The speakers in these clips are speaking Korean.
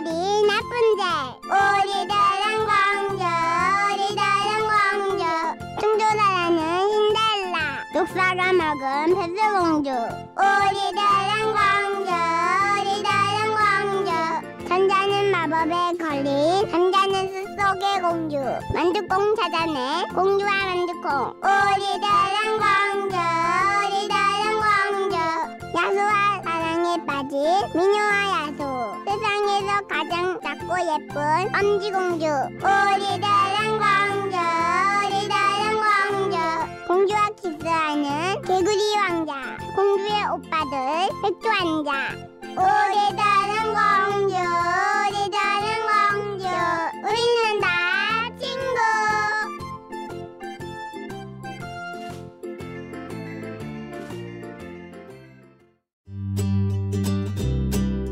나리 나쁜데 우리들은 공주 충조나라는 신데렐라 독사가 먹은 백설공주 우리들은 공주 천자는 마법에 걸린 천자는 숲속의 공주 만두콩 찾아내 공주와 만두콩 우리들은 공주 야수와 사랑에 빠진 미녀와 야수 세상에서 가장 작고 예쁜 엄지공주 우리들은 공주와 키스하는 개구리 왕자 공주의 오빠들 백조 왕자 우리들은 공주 우리는 다 친구.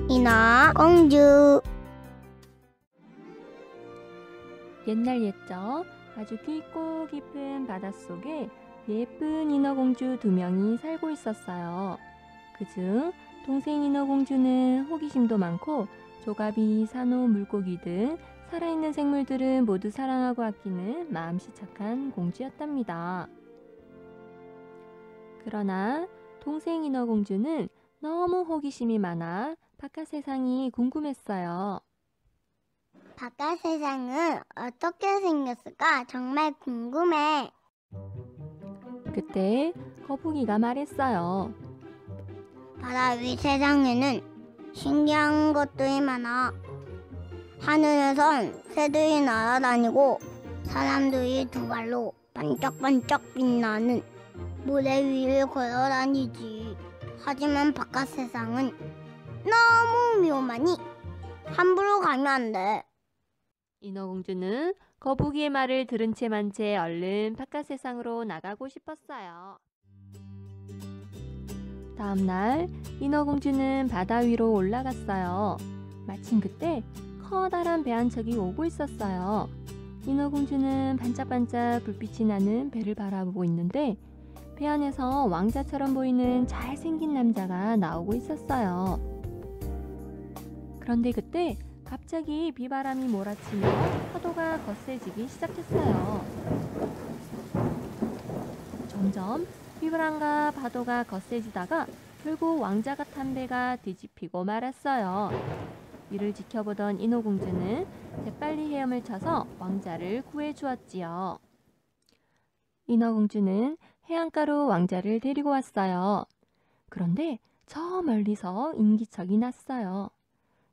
인어공주. 옛날 옛적 아주 깊고 깊은 바닷속에 예쁜 인어공주 2명이 살고 있었어요. 그중 동생 인어공주는 호기심도 많고 조가비, 산호, 물고기 등 살아있는 생물들은 모두 사랑하고 아끼는 마음씨 착한 공주였답니다. 그러나 동생 인어공주는 너무 호기심이 많아 바깥 세상이 궁금했어요. 바깥 세상은 어떻게 생겼을까 정말 궁금해. 그때 거북이가 말했어요. 바다 위 세상에는 신기한 것들이 많아. 하늘에선 새들이 날아다니고 사람들이 2발로 반짝반짝 빛나는 모래 위를 걸어다니지. 하지만 바깥 세상은 너무 위험하니 함부로 가면 안 돼. 인어공주는 거북이의 말을 들은 채 만 채 얼른 바깥 세상으로 나가고 싶었어요. 다음날 인어공주는 바다 위로 올라갔어요. 마침 그때 커다란 배 한 척이 오고 있었어요. 인어공주는 반짝반짝 불빛이 나는 배를 바라보고 있는데 배 안에서 왕자처럼 보이는 잘생긴 남자가 나오고 있었어요. 그런데 그때 갑자기 비바람이 몰아치며 파도가 거세지기 시작했어요. 점점 비바람과 파도가 거세지다가 결국 왕자가 탄 배가 뒤집히고 말았어요. 이를 지켜보던 인어공주는 재빨리 헤엄을 쳐서 왕자를 구해주었지요. 인어공주는 해안가로 왕자를 데리고 왔어요. 그런데 저 멀리서 인기척이 났어요.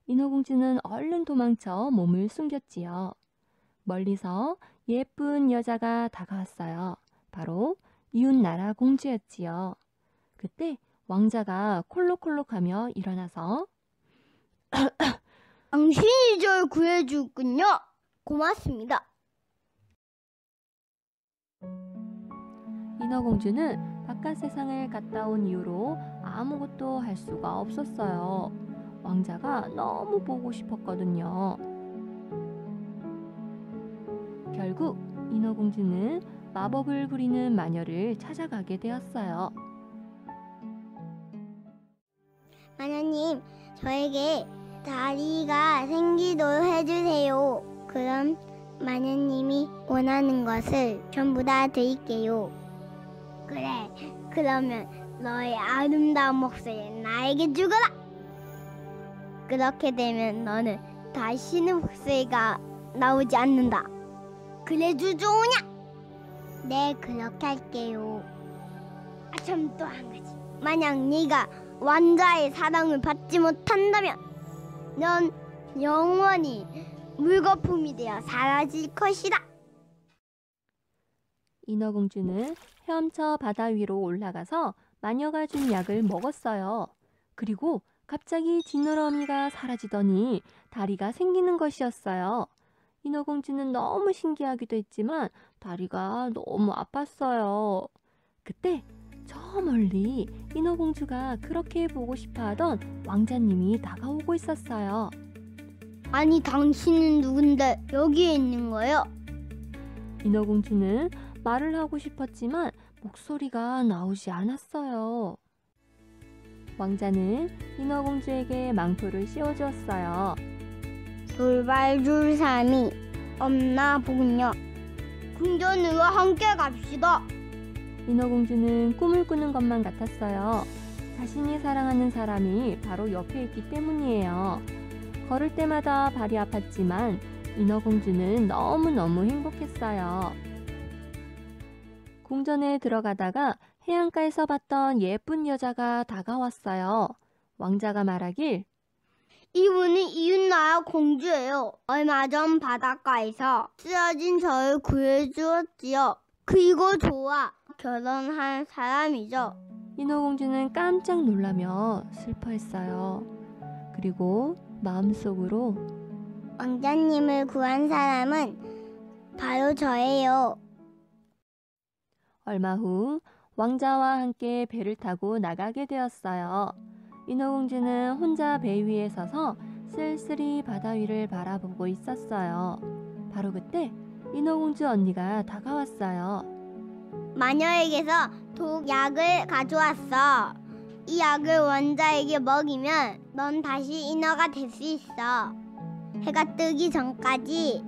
인어공주는 얼른 도망쳐 몸을 숨겼지요. 멀리서 예쁜 여자가 다가왔어요. 바로 이웃나라 공주였지요. 그때 왕자가 콜록콜록하며 일어나서 당신이 절 구해주군요. 고맙습니다. 인어공주는 바깥 세상을 갔다 온 이후로 아무것도 할 수가 없었어요. 왕자가 너무 보고 싶었거든요. 결국 인어공주는 마법을 부리는 마녀를 찾아가게 되었어요. 마녀님, 저에게 다리가 생기도록 해주세요. 그럼 마녀님이 원하는 것을 전부 다 드릴게요. 그래, 그러면 너의 아름다운 목소리 나에게 주거라. 그렇게 되면 너는 다시는 목소리가 나오지 않는다. 그래 주조냐? 네, 그렇게 할게요. 참, 또 한 가지. 만약 네가 왕자의 사랑을 받지 못한다면 넌 영원히 물거품이 되어 사라질 것이다. 인어공주는 헤엄쳐 바다 위로 올라가서 마녀가 준 약을 먹었어요. 그리고 갑자기 지느러미가 사라지더니 다리가 생기는 것이었어요. 인어공주는 너무 신기하기도 했지만 다리가 너무 아팠어요. 그때 저 멀리 인어공주가 그렇게 보고 싶어하던 왕자님이 다가오고 있었어요. 아니, 당신은 누군데 여기에 있는 거예요? 인어공주는 말을 하고 싶었지만 목소리가 나오지 않았어요. 왕자는 인어공주에게 망토를 씌워주었어요. 돌봐줄 사람이 없나 보군요. 궁전으로 함께 갑시다. 인어공주는 꿈을 꾸는 것만 같았어요. 자신이 사랑하는 사람이 바로 옆에 있기 때문이에요. 걸을 때마다 발이 아팠지만 인어공주는 너무너무 행복했어요. 궁전에 들어가다가 해안가에서 봤던 예쁜 여자가 다가왔어요. 왕자가 말하길, 이분은 이웃나라 공주예요. 얼마 전 바닷가에서 쓰러진 저를 구해주었지요. 그리고 저와 결혼한 사람이죠. 인어공주는 깜짝 놀라며 슬퍼했어요. 그리고 마음속으로 왕자님을 구한 사람은 바로 저예요. 얼마 후 왕자와 함께 배를 타고 나가게 되었어요. 인어공주는 혼자 배 위에 서서 쓸쓸히 바다 위를 바라보고 있었어요. 바로 그때 인어공주 언니가 다가왔어요. 마녀에게서 독약을 가져왔어. 이 약을 왕자에게 먹이면 넌 다시 인어가 될 수 있어. 해가 뜨기 전까지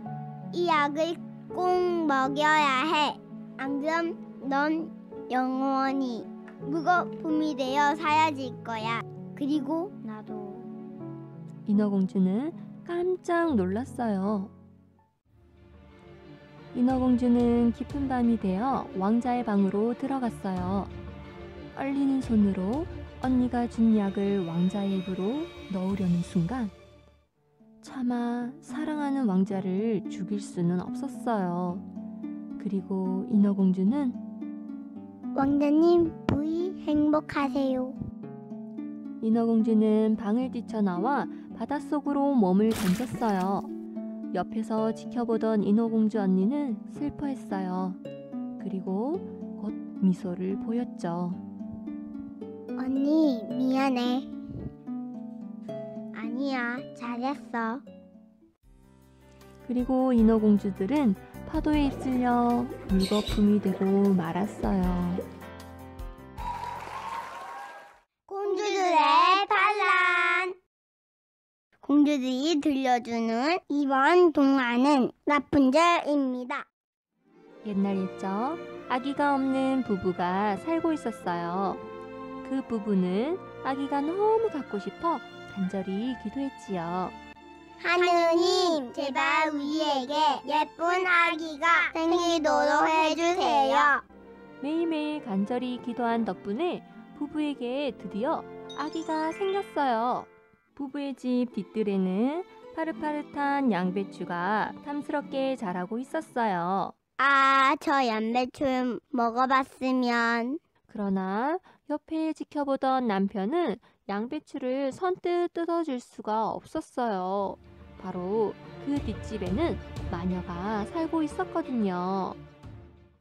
이 약을 꼭 먹여야 해. 안 그럼 넌 영원히 무거품이 되어 사라질 거야. 그리고 나도. 인어공주는 깜짝 놀랐어요. 인어공주는 깊은 밤이 되어 왕자의 방으로 들어갔어요. 떨리는 손으로 언니가 준 약을 왕자의 입으로 넣으려는 순간 차마 사랑하는 왕자를 죽일 수는 없었어요. 그리고 인어공주는 왕자님 부이 행복하세요. 인어공주는 방을 뛰쳐나와 바닷속으로 몸을 던졌어요. 옆에서 지켜보던 인어공주 언니는 슬퍼했어요. 그리고 곧 미소를 보였죠. 언니 미안해. 아니야, 잘했어. 그리고 인어공주들은 파도에 휩쓸려 물거품이 되고 말았어요. 공주들의 반란. 공주들이 들려주는 이번 동화는 라푼젤입니다. 옛날 옛적 아기가 없는 부부가 살고 있었어요. 그 부부는 아기가 너무 갖고 싶어 간절히 기도했지요. 하느님, 제발 우리에게 예쁜 아기가 생기도록 해주세요. 매일매일 간절히 기도한 덕분에 부부에게 드디어 아기가 생겼어요. 부부의 집 뒷뜰에는 파릇파릇한 양배추가 탐스럽게 자라고 있었어요. 아, 저 양배추 먹어봤으면. 그러나 옆에 지켜보던 남편은 양배추를 선뜻 뜯어줄 수가 없었어요. 바로 그 뒷집에는 마녀가 살고 있었거든요.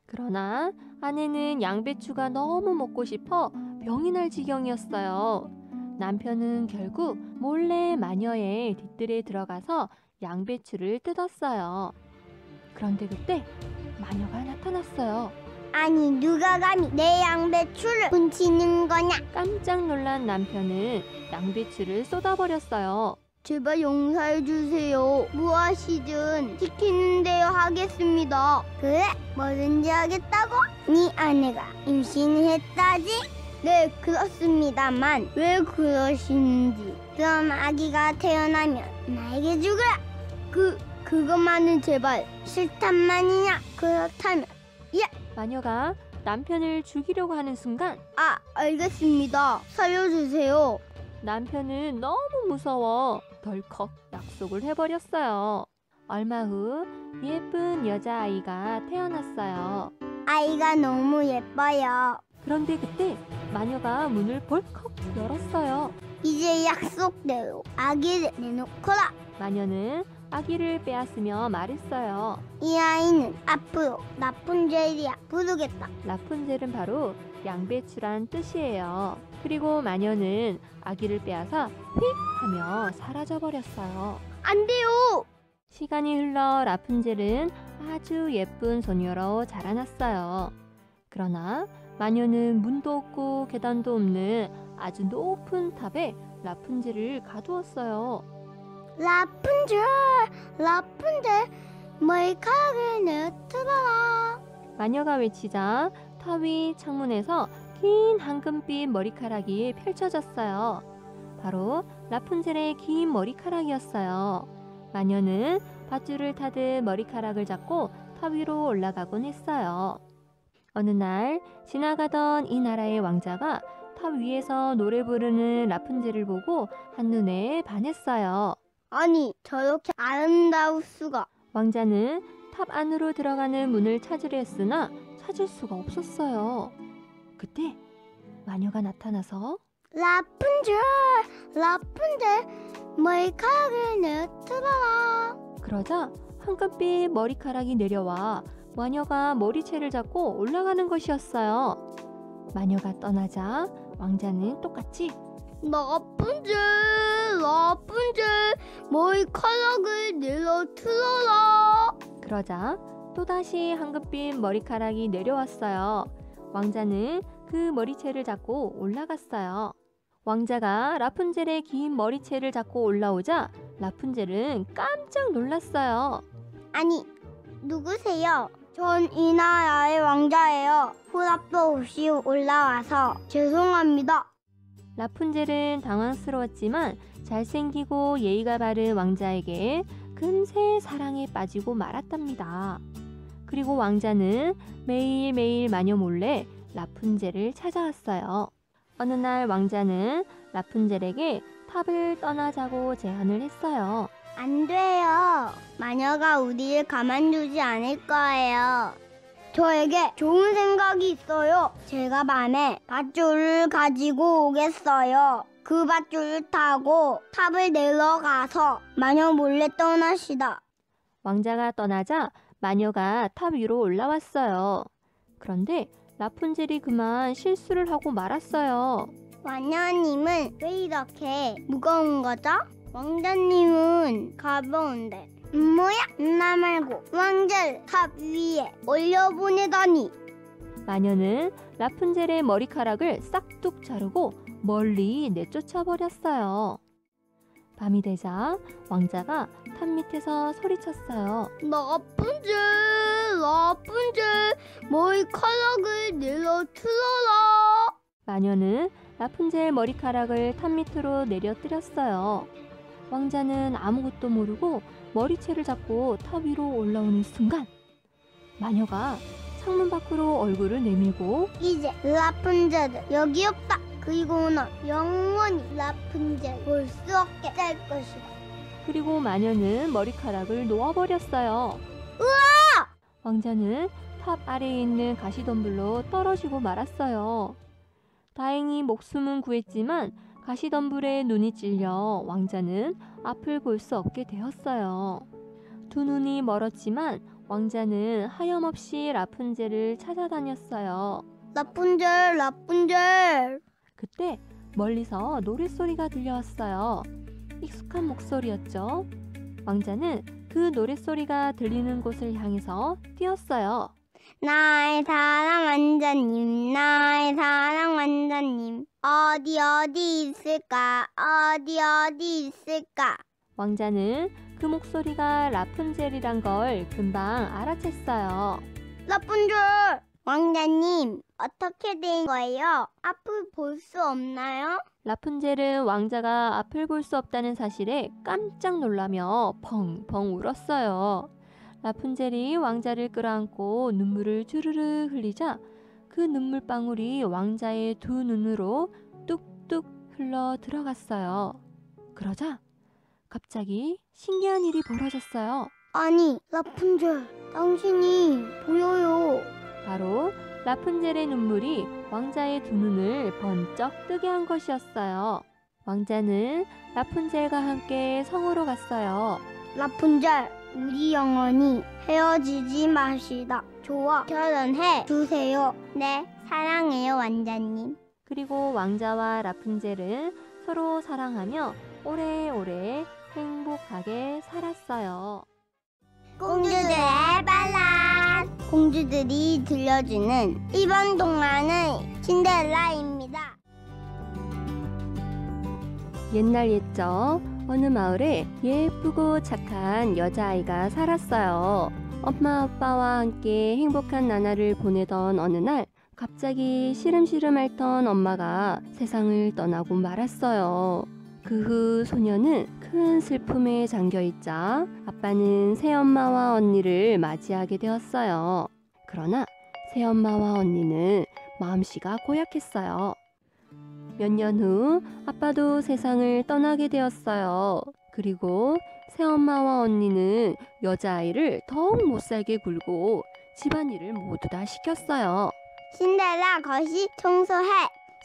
그러나 아내는 양배추가 너무 먹고 싶어 병이 날 지경이었어요. 남편은 결국 몰래 마녀의 뒷뜰에 들어가서 양배추를 뜯었어요. 그런데 그때 마녀가 나타났어요. 아니, 누가 감히 내 양배추를 훔치는 거냐? 깜짝 놀란 남편은 양배추를 쏟아버렸어요. 제발 용서해 주세요. 무엇이든 시키는 대로 하겠습니다. 그래? 뭐든지 하겠다고? 네 아내가 임신했다지? 네, 그렇습니다만 왜 그러시는지. 그럼 아기가 태어나면 나에게 주거라. 그것만은 제발. 싫단만이냐? 그렇다면 마녀가 남편을 죽이려고 하는 순간 알겠습니다. 살려주세요. 남편은 너무 무서워 덜컥 약속을 해버렸어요. 얼마 후 예쁜 여자아이가 태어났어요. 아이가 너무 예뻐요. 그런데 그때 마녀가 문을 벌컥 열었어요. 이제 약속대로 아기를 내놓거라. 마녀는 아기를 빼앗으며 말했어요. 이 아이는 앞으로 라푼젤이라 부르겠다. 라푼젤은 바로 양배추란 뜻이에요. 그리고 마녀는 아기를 빼앗아 휙 하며 사라져버렸어요. 안 돼요. 시간이 흘러 라푼젤은 아주 예쁜 소녀로 자라났어요. 그러나 마녀는 문도 없고 계단도 없는 아주 높은 탑에 라푼젤을 가두었어요. 라푼젤, 라푼젤, 머리카락을 내려틀어라. 마녀가 외치자 탑 위 창문에서 긴 황금빛 머리카락이 펼쳐졌어요. 바로 라푼젤의 긴 머리카락이었어요. 마녀는 밧줄을 타듯 머리카락을 잡고 탑 위로 올라가곤 했어요. 어느 날 지나가던 이 나라의 왕자가 탑 위에서 노래 부르는 라푼젤을 보고 한눈에 반했어요. 아니, 저렇게 아름다울 수가. 왕자는 탑 안으로 들어가는 문을 찾으려 했으나 찾을 수가 없었어요. 그때 마녀가 나타나서 라푼젤, 라푼젤, 머리카락을 내려틀어라. 그러자 황금빛 머리카락이 내려와 마녀가 머리채를 잡고 올라가는 것이었어요. 마녀가 떠나자 왕자는 똑같이 라푼젤, 라푼젤, 머리카락을 내려틀어라. 그러자 또다시 황금빛 머리카락이 내려왔어요. 왕자는 그 머리채를 잡고 올라갔어요. 왕자가 라푼젤의 긴 머리채를 잡고 올라오자 라푼젤은 깜짝 놀랐어요. 아니, 누구세요? 전 이 나라의 왕자예요. 허락도 없이 올라와서 죄송합니다. 라푼젤은 당황스러웠지만 잘생기고 예의가 바른 왕자에게 금세 사랑에 빠지고 말았답니다. 그리고 왕자는 매일매일 마녀 몰래 라푼젤을 찾아왔어요. 어느 날 왕자는 라푼젤에게 탑을 떠나자고 제안을 했어요. 안 돼요. 마녀가 우리를 가만두지 않을 거예요. 저에게 좋은 생각이 있어요. 제가 밤에 밧줄을 가지고 오겠어요. 그 밧줄을 타고 탑을 내려가서 마녀 몰래 떠나시다. 왕자가 떠나자 마녀가 탑 위로 올라왔어요. 그런데 라푼젤이 그만 실수를 하고 말았어요. 마녀님은 왜 이렇게 무거운 거죠? 왕자님은 가벼운데. 뭐야? 나 말고 왕자를 탑 위에 올려보내다니. 마녀는 라푼젤의 머리카락을 싹둑 자르고 멀리 내쫓아 버렸어요. 밤이 되자 왕자가 탑 밑에서 소리쳤어요. 라푼젤, 라푼젤, 머리카락을 내려틀어라. 마녀는 라푼젤 머리카락을 탑 밑으로 내려뜨렸어요. 왕자는 아무것도 모르고 머리채를 잡고 탑 위로 올라오는 순간 마녀가 창문 밖으로 얼굴을 내밀고 이제 라푼젤은 여기 없다. 그리고 넌 영원히 라푼젤 볼 수 없게 될 것이다. 그리고 마녀는 머리카락을 놓아버렸어요. 우와! 왕자는 탑 아래에 있는 가시덤불로 떨어지고 말았어요. 다행히 목숨은 구했지만 가시덤불에 눈이 찔려 왕자는 앞을 볼 수 없게 되었어요. 두 눈이 멀었지만 왕자는 하염없이 라푼젤을 찾아다녔어요. 라푼젤, 라푼젤. 그때 멀리서 노랫소리가 들려왔어요. 익숙한 목소리였죠. 왕자는 그 노랫소리가 들리는 곳을 향해서 뛰었어요. 나의 사랑 왕자님, 나의 사랑 왕자님. 어디 있을까? 어디 있을까? 왕자는 그 목소리가 라푼젤이란 걸 금방 알아챘어요. 라푼젤! 왕자님, 어떻게 된 거예요? 앞을 볼 수 없나요? 라푼젤은 왕자가 앞을 볼 수 없다는 사실에 깜짝 놀라며 펑펑 울었어요. 라푼젤이 왕자를 끌어안고 눈물을 주르르 흘리자 그 눈물방울이 왕자의 두 눈으로 뚝뚝 흘러 들어갔어요. 그러자 갑자기 신기한 일이 벌어졌어요. 아니, 라푼젤, 당신이 보여요. 바로 라푼젤의 눈물이 왕자의 두 눈을 번쩍 뜨게 한 것이었어요. 왕자는 라푼젤과 함께 성으로 갔어요. 라푼젤, 우리 영원히 헤어지지 마시다. 좋아, 결혼해 주세요. 네, 사랑해요, 왕자님. 그리고 왕자와 라푼젤은 서로 사랑하며 오래오래 행복하게 살았어요. 공주들의 발랄. 공주들이 들려주는 이번 동화는 신데렐라입니다. 옛날 옛적 어느 마을에 예쁘고 착한 여자아이가 살았어요. 엄마 아빠와 함께 행복한 나날을 보내던 어느 날 갑자기 시름시름 앓던 엄마가 세상을 떠나고 말았어요. 그 후 소녀는 큰 슬픔에 잠겨있자 아빠는 새엄마와 언니를 맞이하게 되었어요. 그러나 새엄마와 언니는 마음씨가 고약했어요. 몇 년 후 아빠도 세상을 떠나게 되었어요. 그리고 새엄마와 언니는 여자아이를 더욱 못살게 굴고 집안일을 모두 다 시켰어요. 신데렐라 거실 청소해.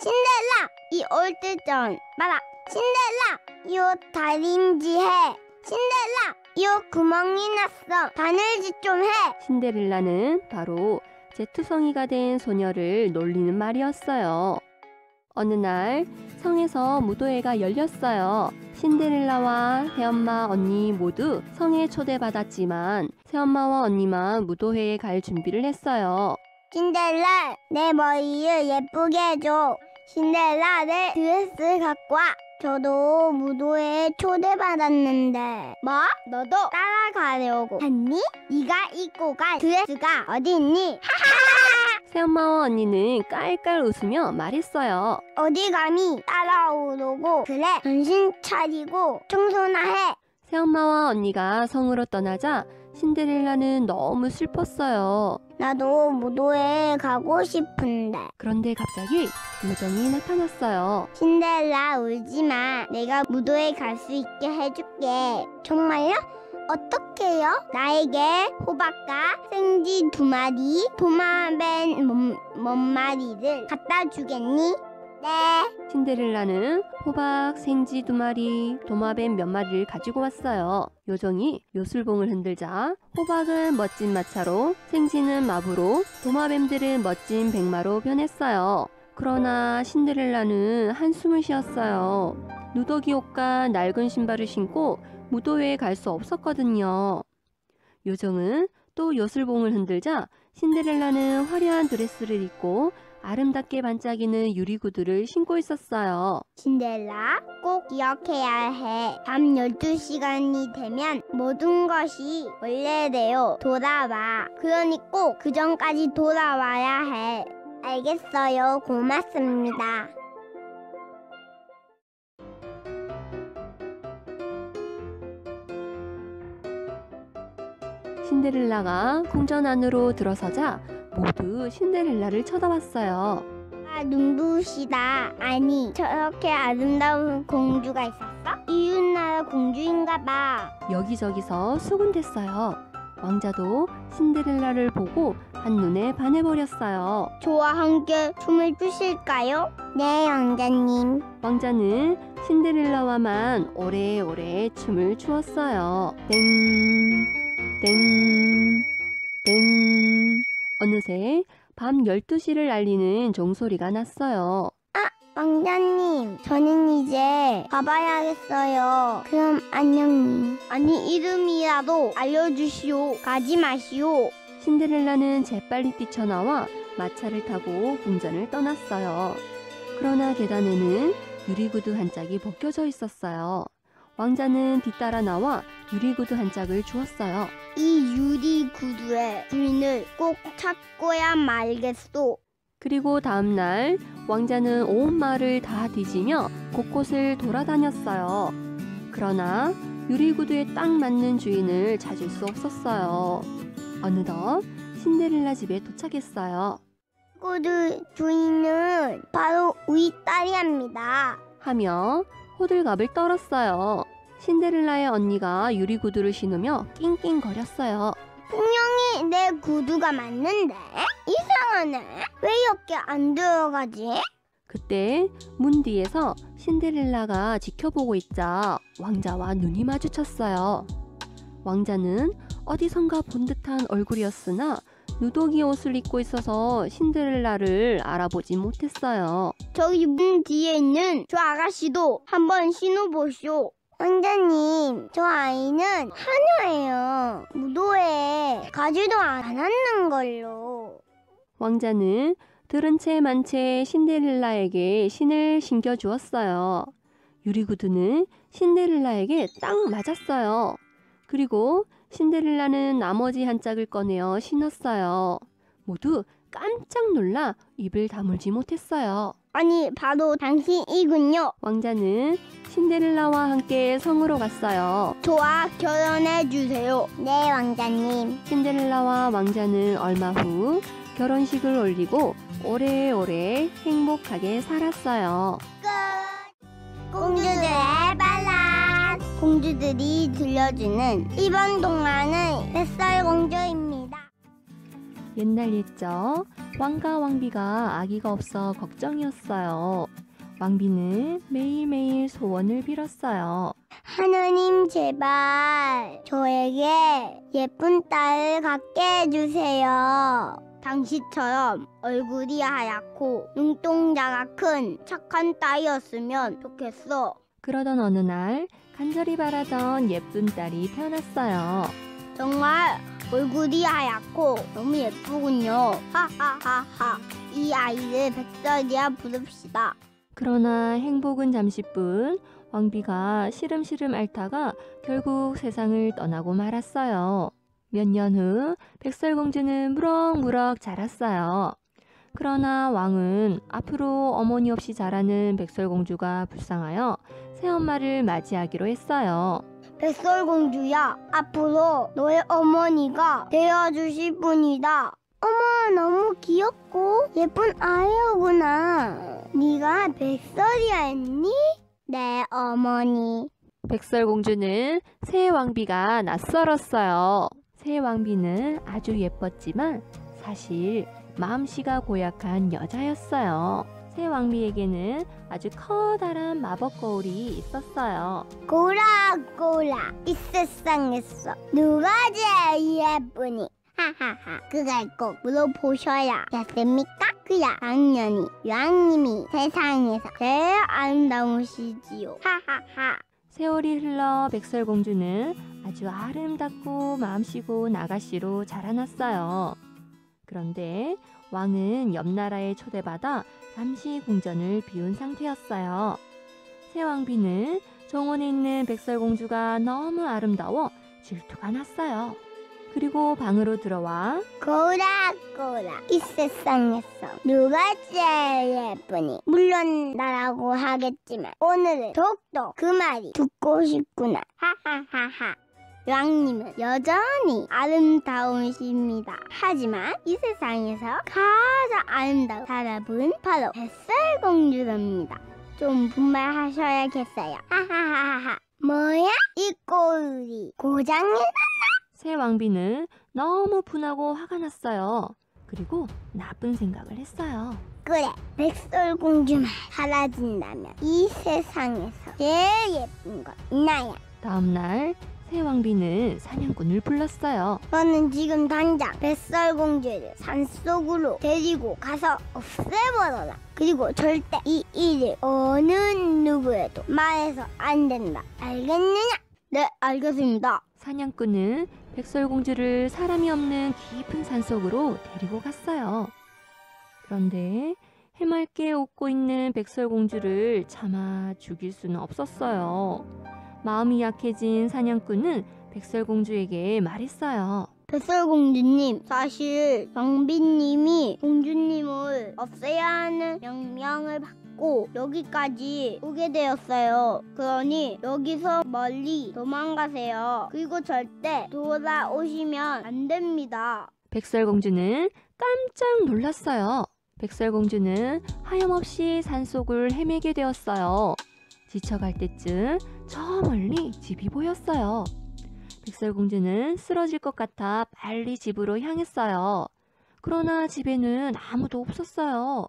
신데렐라 이 올드전 말아. 신데렐라 이 옷 다림질해. 신데렐라 이 옷 구멍이 났어. 바늘질 좀 해. 신데렐라는 바로 제투성이가 된 소녀를 놀리는 말이었어요. 어느 날 성에서 무도회가 열렸어요. 신데렐라와 새엄마 언니 모두 성에 초대받았지만 새엄마와 언니만 무도회에 갈 준비를 했어요. 신데렐라 내 머리를 예쁘게 해줘. 신데렐라 내 드레스 갖고 와. 저도 무도회에 초대받았는데 뭐? 너도 따라가려고 했니? 네가 입고 갈 드레스가 어디 있니? 새엄마와 언니는 깔깔 웃으며 말했어요. 어디 감히 따라오려고. 그래 정신 차리고 청소나 해. 새엄마와 언니가 성으로 떠나자 신데렐라는 너무 슬펐어요. 나도 무도회에 가고 싶은데. 그런데 갑자기 요정이 나타났어요. 신데렐라 울지마. 내가 무도회 갈 수 있게 해줄게. 정말요? 어떻게요? 나에게 호박과 생쥐 2마리, 도마뱀 몇 마리를 갖다 주겠니? 네. 신데렐라는 호박, 생쥐 2마리, 도마뱀 몇 마리를 가지고 왔어요. 요정이 요술봉을 흔들자 호박은 멋진 마차로, 생쥐는 마부로, 도마뱀들은 멋진 백마로 변했어요. 그러나 신데렐라는 한숨을 쉬었어요. 누더기 옷과 낡은 신발을 신고 무도회에 갈 수 없었거든요. 요정은 또 요술봉을 흔들자 신데렐라는 화려한 드레스를 입고 아름답게 반짝이는 유리구두를 신고 있었어요. 신데렐라 꼭 기억해야 해. 밤 12시간이 되면 모든 것이 원래대로 돌아와. 그러니 꼭 그 전까지 돌아와야 해. 알겠어요. 고맙습니다. 신데렐라가 궁전 안으로 들어서자 모두 신데렐라를 쳐다봤어요. 아, 눈부시다. 아니, 저렇게 아름다운 공주가 있었어? 이웃나라 공주인가 봐. 여기저기서 수군댔어요. 왕자도 신데렐라를 보고 한눈에 반해버렸어요. 저와 함께 춤을 추실까요? 네, 왕자님. 왕자는 신데렐라와만 오래오래 춤을 추었어요. 땡, 땡, 땡. 어느새 밤 12시를 알리는 종소리가 났어요. 왕자님, 저는 이제 가봐야겠어요. 그럼 안녕히. 아니, 이름이라도 알려주시오. 가지 마시오. 신데렐라는 재빨리 뛰쳐나와 마차를 타고 궁전을 떠났어요. 그러나 계단에는 유리구두 한 짝이 벗겨져 있었어요. 왕자는 뒤따라 나와 유리구두 한 짝을 주었어요. 이 유리 구두의 주인을 꼭 찾고야 말겠소. 그리고 다음날 왕자는 온 마을을 다 뒤지며 곳곳을 돌아다녔어요. 그러나 유리구두에 딱 맞는 주인을 찾을 수 없었어요. 어느덧 신데렐라 집에 도착했어요. 구두 주인은 바로 우리 딸이랍니다. 하며 호들갑을 떨었어요. 신데렐라의 언니가 유리구두를 신으며 낑낑거렸어요. 분명히 내 구두가 맞는데? 이상하네. 왜 이렇게 안 들어가지? 그때 문 뒤에서 신데렐라가 지켜보고 있자 왕자와 눈이 마주쳤어요. 왕자는 어디선가 본 듯한 얼굴이었으나 누더기 옷을 입고 있어서 신데렐라를 알아보지 못했어요. 저기 문 뒤에 있는 저 아가씨도 한번 신어보시오. 왕자님, 저 아이는 하녀예요. 무도회에 가지도 않았는 걸로. 왕자는 들은 채 만 채 신데렐라에게 신을 신겨주었어요. 유리구두는 신데렐라에게 딱 맞았어요. 그리고 신데렐라는 나머지 한 짝을 꺼내어 신었어요. 모두 깜짝 놀라 입을 다물지 못했어요. 아니, 바로 당신이군요. 왕자는 신데렐라와 함께 성으로 갔어요. 저와 결혼해주세요. 네, 왕자님. 신데렐라와 왕자는 얼마 후 결혼식을 올리고 오래오래 행복하게 살았어요. 끝. 공주들의 발란. 공주들이 들려주는 이번 동화는 뱃살공주입니다. 옛날 옛적 왕과 왕비가 아기가 없어 걱정이었어요. 왕비는 매일매일 소원을 빌었어요. 하느님, 제발 저에게 예쁜 딸을 갖게 해주세요. 당신처럼 얼굴이 하얗고 눈동자가 큰 착한 딸이었으면 좋겠어. 그러던 어느 날 간절히 바라던 예쁜 딸이 태어났어요. 정말 얼굴이 하얗고 너무 예쁘군요. 하하하하. 이 아이를 백설이라 부릅시다. 그러나 행복은 잠시뿐. 왕비가 시름시름 앓다가 결국 세상을 떠나고 말았어요. 몇 년 후 백설공주는 무럭무럭 자랐어요. 그러나 왕은 앞으로 어머니 없이 자라는 백설공주가 불쌍하여 새엄마를 맞이하기로 했어요. 백설공주야, 앞으로 너의 어머니가 되어주실 분이다. 어머, 너무 귀엽고 예쁜 아이구나. 네가 백설이었니? 네, 어머니. 백설공주는 새 왕비가 낯설었어요. 새 왕비는 아주 예뻤지만 사실 마음씨가 고약한 여자였어요. 새 왕비에게는 아주 커다란 마법 거울이 있었어요. 꼬락꼬락 이 세상에서 누가 제일 예쁘니? 하하하. 그걸 꼭 물어보셔야겠습니까? 그야 당연히 왕님이 세상에서 제일 아름다우시지요. 하하하. 세월이 흘러 백설공주는 아주 아름답고 마음씨고 나가씨로 자라났어요. 그런데 왕은 옆나라에 초대받아 잠시 궁전을 비운 상태였어요. 새 왕비는 정원에 있는 백설공주가 너무 아름다워 질투가 났어요. 그리고 방으로 들어와 꼬락꼬락 이 세상에서 누가 제일 예쁘니? 물론 나라고 하겠지만 오늘은 더욱더 그 말이 듣고 싶구나. 하하하하. 왕님은 여전히 아름다우십니다. 하지만 이 세상에서 가장 아름다운 사람은 바로 백설공주랍니다. 좀 분발하셔야겠어요. 하하하하. 뭐야? 이 꼴이 고장이 새 왕비는 너무 분하고 화가 났어요. 그리고 나쁜 생각을 했어요. 그래, 백설공주만 사라진다면 이 세상에서 제일 예쁜 건 나야. 다음날 새 왕비는 사냥꾼을 불렀어요. 너는 지금 당장 백설공주를 산속으로 데리고 가서 없애버려라. 그리고 절대 이 일을 어느 누구에도 말해서 안 된다. 알겠느냐? 네, 알겠습니다. 사냥꾼은 백설공주를 사람이 없는 깊은 산속으로 데리고 갔어요. 그런데 해맑게 웃고 있는 백설공주를 차마 죽일 수는 없었어요. 마음이 약해진 사냥꾼은 백설공주에게 말했어요. 백설공주님, 사실 왕비님이 공주님을 없애야 하는 명령을 받고 여기까지 오게 되었어요. 그러니 여기서 멀리 도망가세요. 그리고 절대 돌아오시면 안 됩니다. 백설공주는 깜짝 놀랐어요. 백설공주는 하염없이 산속을 헤매게 되었어요. 지쳐갈 때쯤 저 멀리 집이 보였어요. 백설공주는 쓰러질 것 같아 빨리 집으로 향했어요. 그러나 집에는 아무도 없었어요.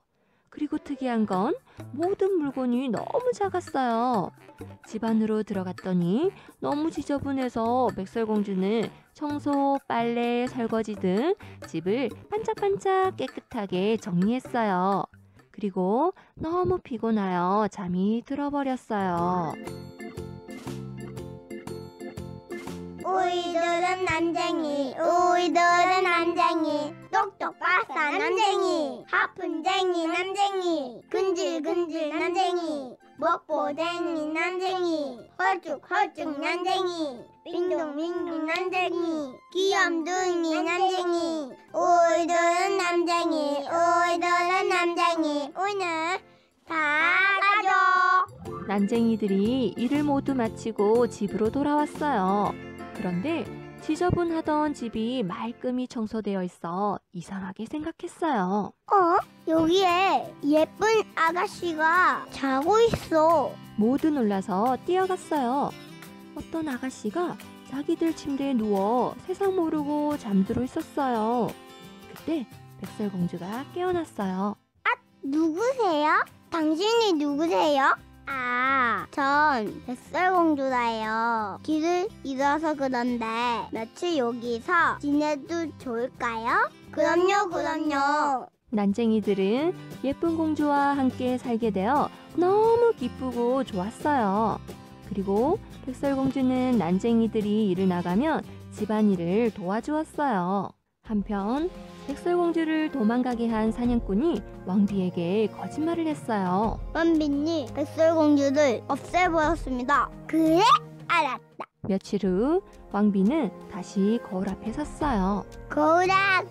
그리고 특이한 건 모든 물건이 너무 작았어요. 집 안으로 들어갔더니 너무 지저분해서 백설공주는 청소, 빨래, 설거지 등 집을 반짝반짝 깨끗하게 정리했어요. 그리고 너무 피곤하여 잠이 들어버렸어요. 우리들은 난쟁이, 우리들은 난쟁이, 똑똑빠싸 난쟁이, 하푼쟁이 난쟁이, 근질근질 난쟁이. 먹보댕이 난쟁이, 헐쭉헐쭉 난쟁이, 빙둥빙둥 난쟁이, 귀염둥이 난쟁이, 오이들은 남쟁이, 오이들은 남쟁이, 오늘 다 가져. 난쟁이들이 일을 모두 마치고 집으로 돌아왔어요. 그런데 지저분하던 집이 말끔히 청소되어 있어 이상하게 생각했어요. 여기에 예쁜 아가씨가 자고 있어. 모두 놀라서 뛰어갔어요. 어떤 아가씨가 자기들 침대에 누워 세상 모르고 잠들어 있었어요. 그때 백설공주가 깨어났어요. 누구세요? 당신이 누구세요? 전 백설공주라요. 길을 잃어서 그런데 며칠 여기서 지내도 좋을까요? 그럼요. 난쟁이들은 예쁜 공주와 함께 살게 되어 너무 기쁘고 좋았어요. 그리고 백설공주는 난쟁이들이 일을 나가면 집안일을 도와주었어요. 한편 백설공주를 도망가게 한 사냥꾼이 왕비에게 거짓말을 했어요. 왕비님, 백설공주를 없애버렸습니다. 그래? 알았다. 며칠 후 왕비는 다시 거울 앞에 섰어요. 거울아,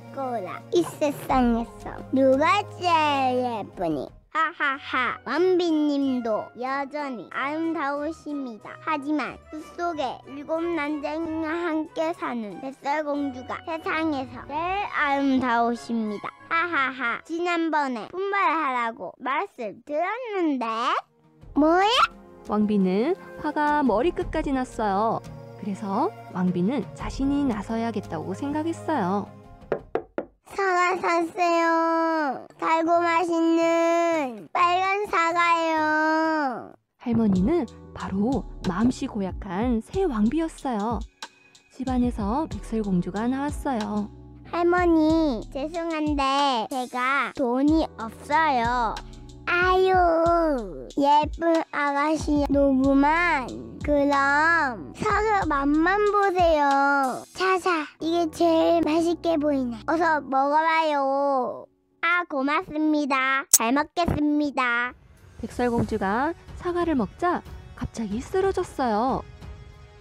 이 세상에서 누가 제일 예쁘니? 하하하, 왕비님도 여전히 아름다우십니다. 하지만 숲속에 7 난쟁이와 함께 사는 백설공주가 세상에서 제일 아름다우십니다. 하하하, 지난번에 분발하라고 말씀 드렸는데 뭐야? 왕비는 화가 머리끝까지 났어요. 그래서 왕비는 자신이 나서야겠다고 생각했어요. 사과 샀어요. 달고 맛있는 빨간 사과요. 할머니는 바로 마음씨 고약한 새 왕비였어요. 집안에서 백설공주가 나왔어요. 할머니, 죄송한데 제가 돈이 없어요. 아유, 예쁜 아가씨 노구만. 그럼 사과 맛만 보세요. 자자, 이게 제일 맛있게 보이네. 어서 먹어봐요. 고맙습니다. 잘 먹겠습니다. 백설공주가 사과를 먹자 갑자기 쓰러졌어요.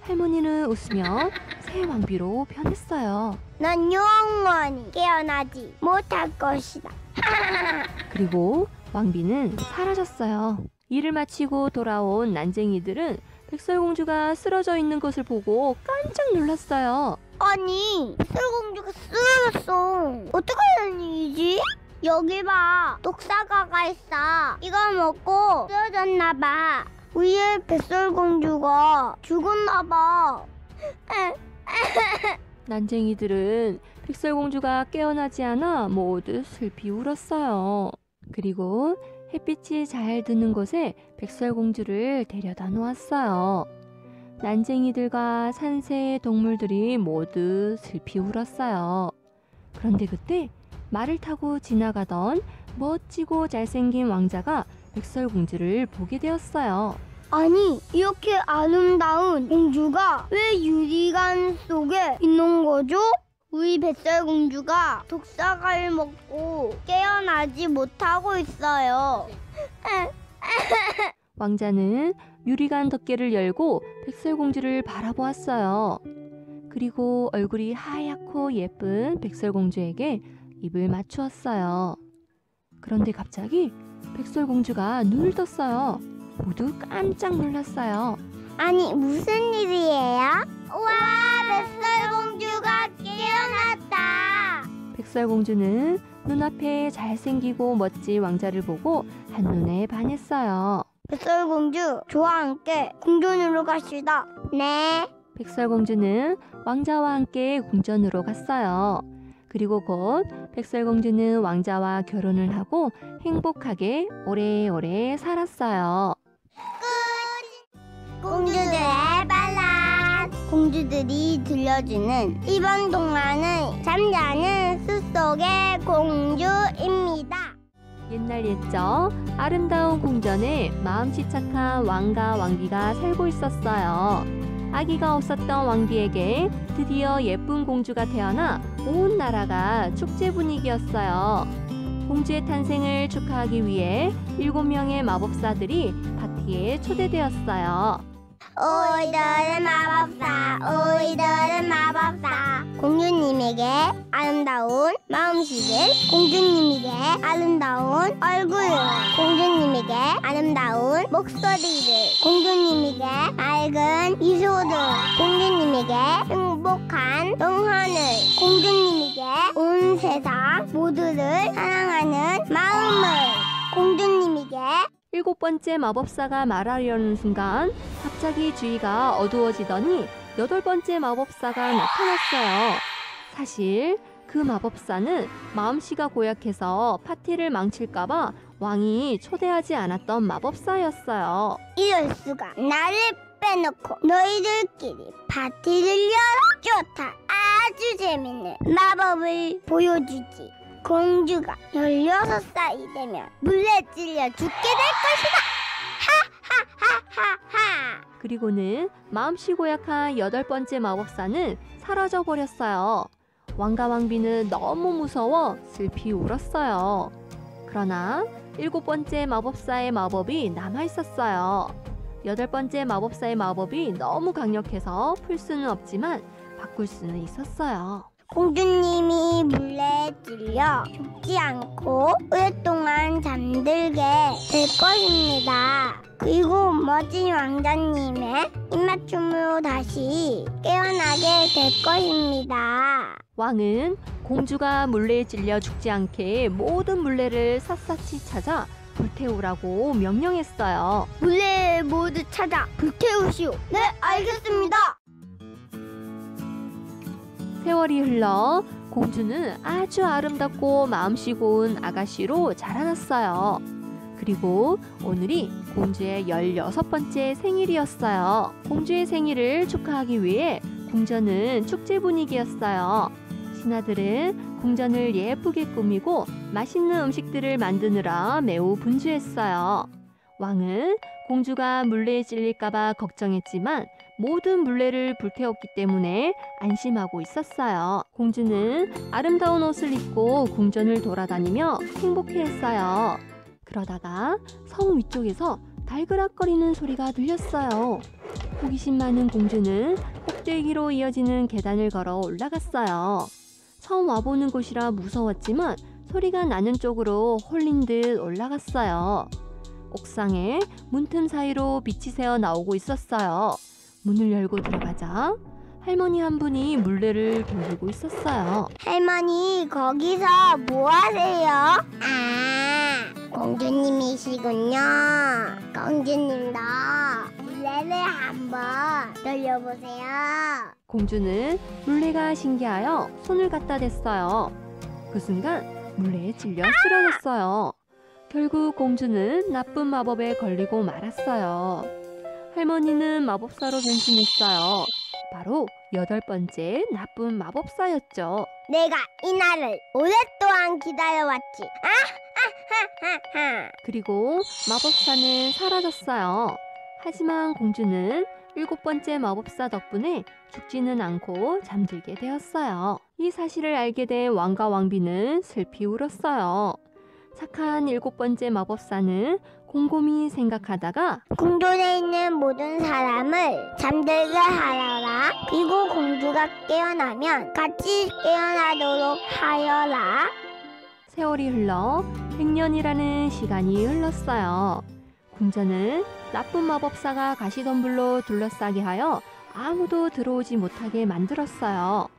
할머니는 웃으며 새 왕비로 변했어요. 넌 영원히 깨어나지 못할 것이다. 그리고 왕비는 사라졌어요. 일을 마치고 돌아온 난쟁이들은 백설공주가 쓰러져 있는 것을 보고 깜짝 놀랐어요. 아니, 백설공주가 쓰러졌어. 어떻게 된 일이지? 여기 봐, 독사과가 있어. 이거 먹고 쓰러졌나 봐. 위에 백설공주가 죽었나 봐. 난쟁이들은 백설공주가 깨어나지 않아 모두 슬피 울었어요. 그리고 햇빛이 잘 드는 곳에 백설공주를 데려다 놓았어요. 난쟁이들과 산새의 동물들이 모두 슬피 울었어요. 그런데 그때 말을 타고 지나가던 멋지고 잘생긴 왕자가 백설공주를 보게 되었어요. 아니, 이렇게 아름다운 공주가 왜 유리관 속에 있는 거죠? 우리 백설공주가 독사과를 먹고 깨어나지 못하고 있어요. 왕자는 유리관 덮개를 열고 백설공주를 바라보았어요. 그리고 얼굴이 하얗고 예쁜 백설공주에게 입을 맞추었어요. 그런데 갑자기 백설공주가 눈을 떴어요. 모두 깜짝 놀랐어요. 아니, 무슨 일이에요? 우와, 백설공주가 깨어났다. 백설공주는 눈앞에 잘생기고 멋진 왕자를 보고 한눈에 반했어요. 백설공주, 저와 함께 궁전으로 갑시다. 네. 백설공주는 왕자와 함께 궁전으로 갔어요. 그리고 곧 백설공주는 왕자와 결혼을 하고 행복하게 오래오래 살았어요. 공주들의 발랄. 공주들이 들려주는 이번 동화는 잠자는 숲속의 공주입니다. 옛날 옛적 아름다운 궁전에 마음씨 착한 왕과 왕비가 살고 있었어요. 아기가 없었던 왕비에게 드디어 예쁜 공주가 태어나 온 나라가 축제 분위기였어요. 공주의 탄생을 축하하기 위해 7명의 마법사들이 파티를 파티에 초대되었어요. 우리들은 마법사, 우리들은 마법사. 공주님에게 아름다운 마음씨를, 공주님에게 아름다운 얼굴을, 공주님에게 아름다운 목소리를, 공주님에게 맑은 미소를, 공주님에게 행복한 영혼을, 공주님에게 온 세상 모두를 사랑하는 마음을, 공주님에게 7번째 마법사가 말하려는 순간 갑자기 주위가 어두워지더니 8번째 마법사가 나타났어요. 사실 그 마법사는 마음씨가 고약해서 파티를 망칠까봐 왕이 초대하지 않았던 마법사였어요. 이럴 수가. 나를 빼놓고 너희들끼리 파티를 열어. 좋다. 아주 재밌는 마법을 보여주지. 공주가 16살이 되면 물에 찔려 죽게 될 것이다. 하하하하하. 그리고는 마음씨 고약한 8번째 마법사는 사라져 버렸어요. 왕과 왕비는 너무 무서워 슬피 울었어요. 그러나 7번째 마법사의 마법이 남아있었어요. 8번째 마법사의 마법이 너무 강력해서 풀 수는 없지만 바꿀 수는 있었어요. 공주님이 물에 찔려 죽지 않고 오랫동안 잠들게 될 것입니다. 그리고 멋진 왕자님의 입맞춤으로 다시 깨어나게 될 것입니다. 왕은 공주가 물레에 찔려 죽지 않게 모든 물레를 샅샅이 찾아 불태우라고 명령했어요. 물레 모두 찾아 불태우시오. 네, 알겠습니다. 세월이 흘러 공주는 아주 아름답고 마음씨 고운 아가씨로 자라났어요. 그리고 오늘이 공주의 16번째 생일이었어요. 공주의 생일을 축하하기 위해 궁전은 축제 분위기였어요. 신하들은 궁전을 예쁘게 꾸미고 맛있는 음식들을 만드느라 매우 분주했어요. 왕은 공주가 물레에 찔릴까봐 걱정했지만 모든 물레를 불태웠기 때문에 안심하고 있었어요. 공주는 아름다운 옷을 입고 궁전을 돌아다니며 행복해했어요. 그러다가 성 위쪽에서 달그락거리는 소리가 들렸어요. 호기심 많은 공주는 꼭대기로 이어지는 계단을 걸어 올라갔어요. 처음 와보는 곳이라 무서웠지만 소리가 나는 쪽으로 홀린 듯 올라갔어요. 옥상에 문틈 사이로 빛이 새어 나오고 있었어요. 문을 열고 들어가자 할머니 한 분이 물레를 돌리고 있었어요. 할머니, 거기서 뭐 하세요? 아, 공주님이시군요. 공주님도 물레를 한번 돌려보세요. 공주는 물레가 신기하여 손을 갖다 댔어요. 그 순간 물레에 찔려 쓰러졌어요. 결국 공주는 나쁜 마법에 걸리고 말았어요. 할머니는 마법사로 변신했어요. 바로 8번째 나쁜 마법사였죠. 내가 이 날을 오랫동안 기다려왔지. 아하하하하. 그리고 마법사는 사라졌어요. 하지만 공주는 7번째 마법사 덕분에 죽지는 않고 잠들게 되었어요. 이 사실을 알게 된 왕과 왕비는 슬피 울었어요. 착한 7번째 마법사는 곰곰이 생각하다가 궁전에 있는 모든 사람을 잠들게 하여라. 그리고 공주가 깨어나면 같이 깨어나도록 하여라. 세월이 흘러 100년이라는 시간이 흘렀어요. 궁전은 나쁜 마법사가 가시덤불로 둘러싸게 하여 아무도 들어오지 못하게 만들었어요.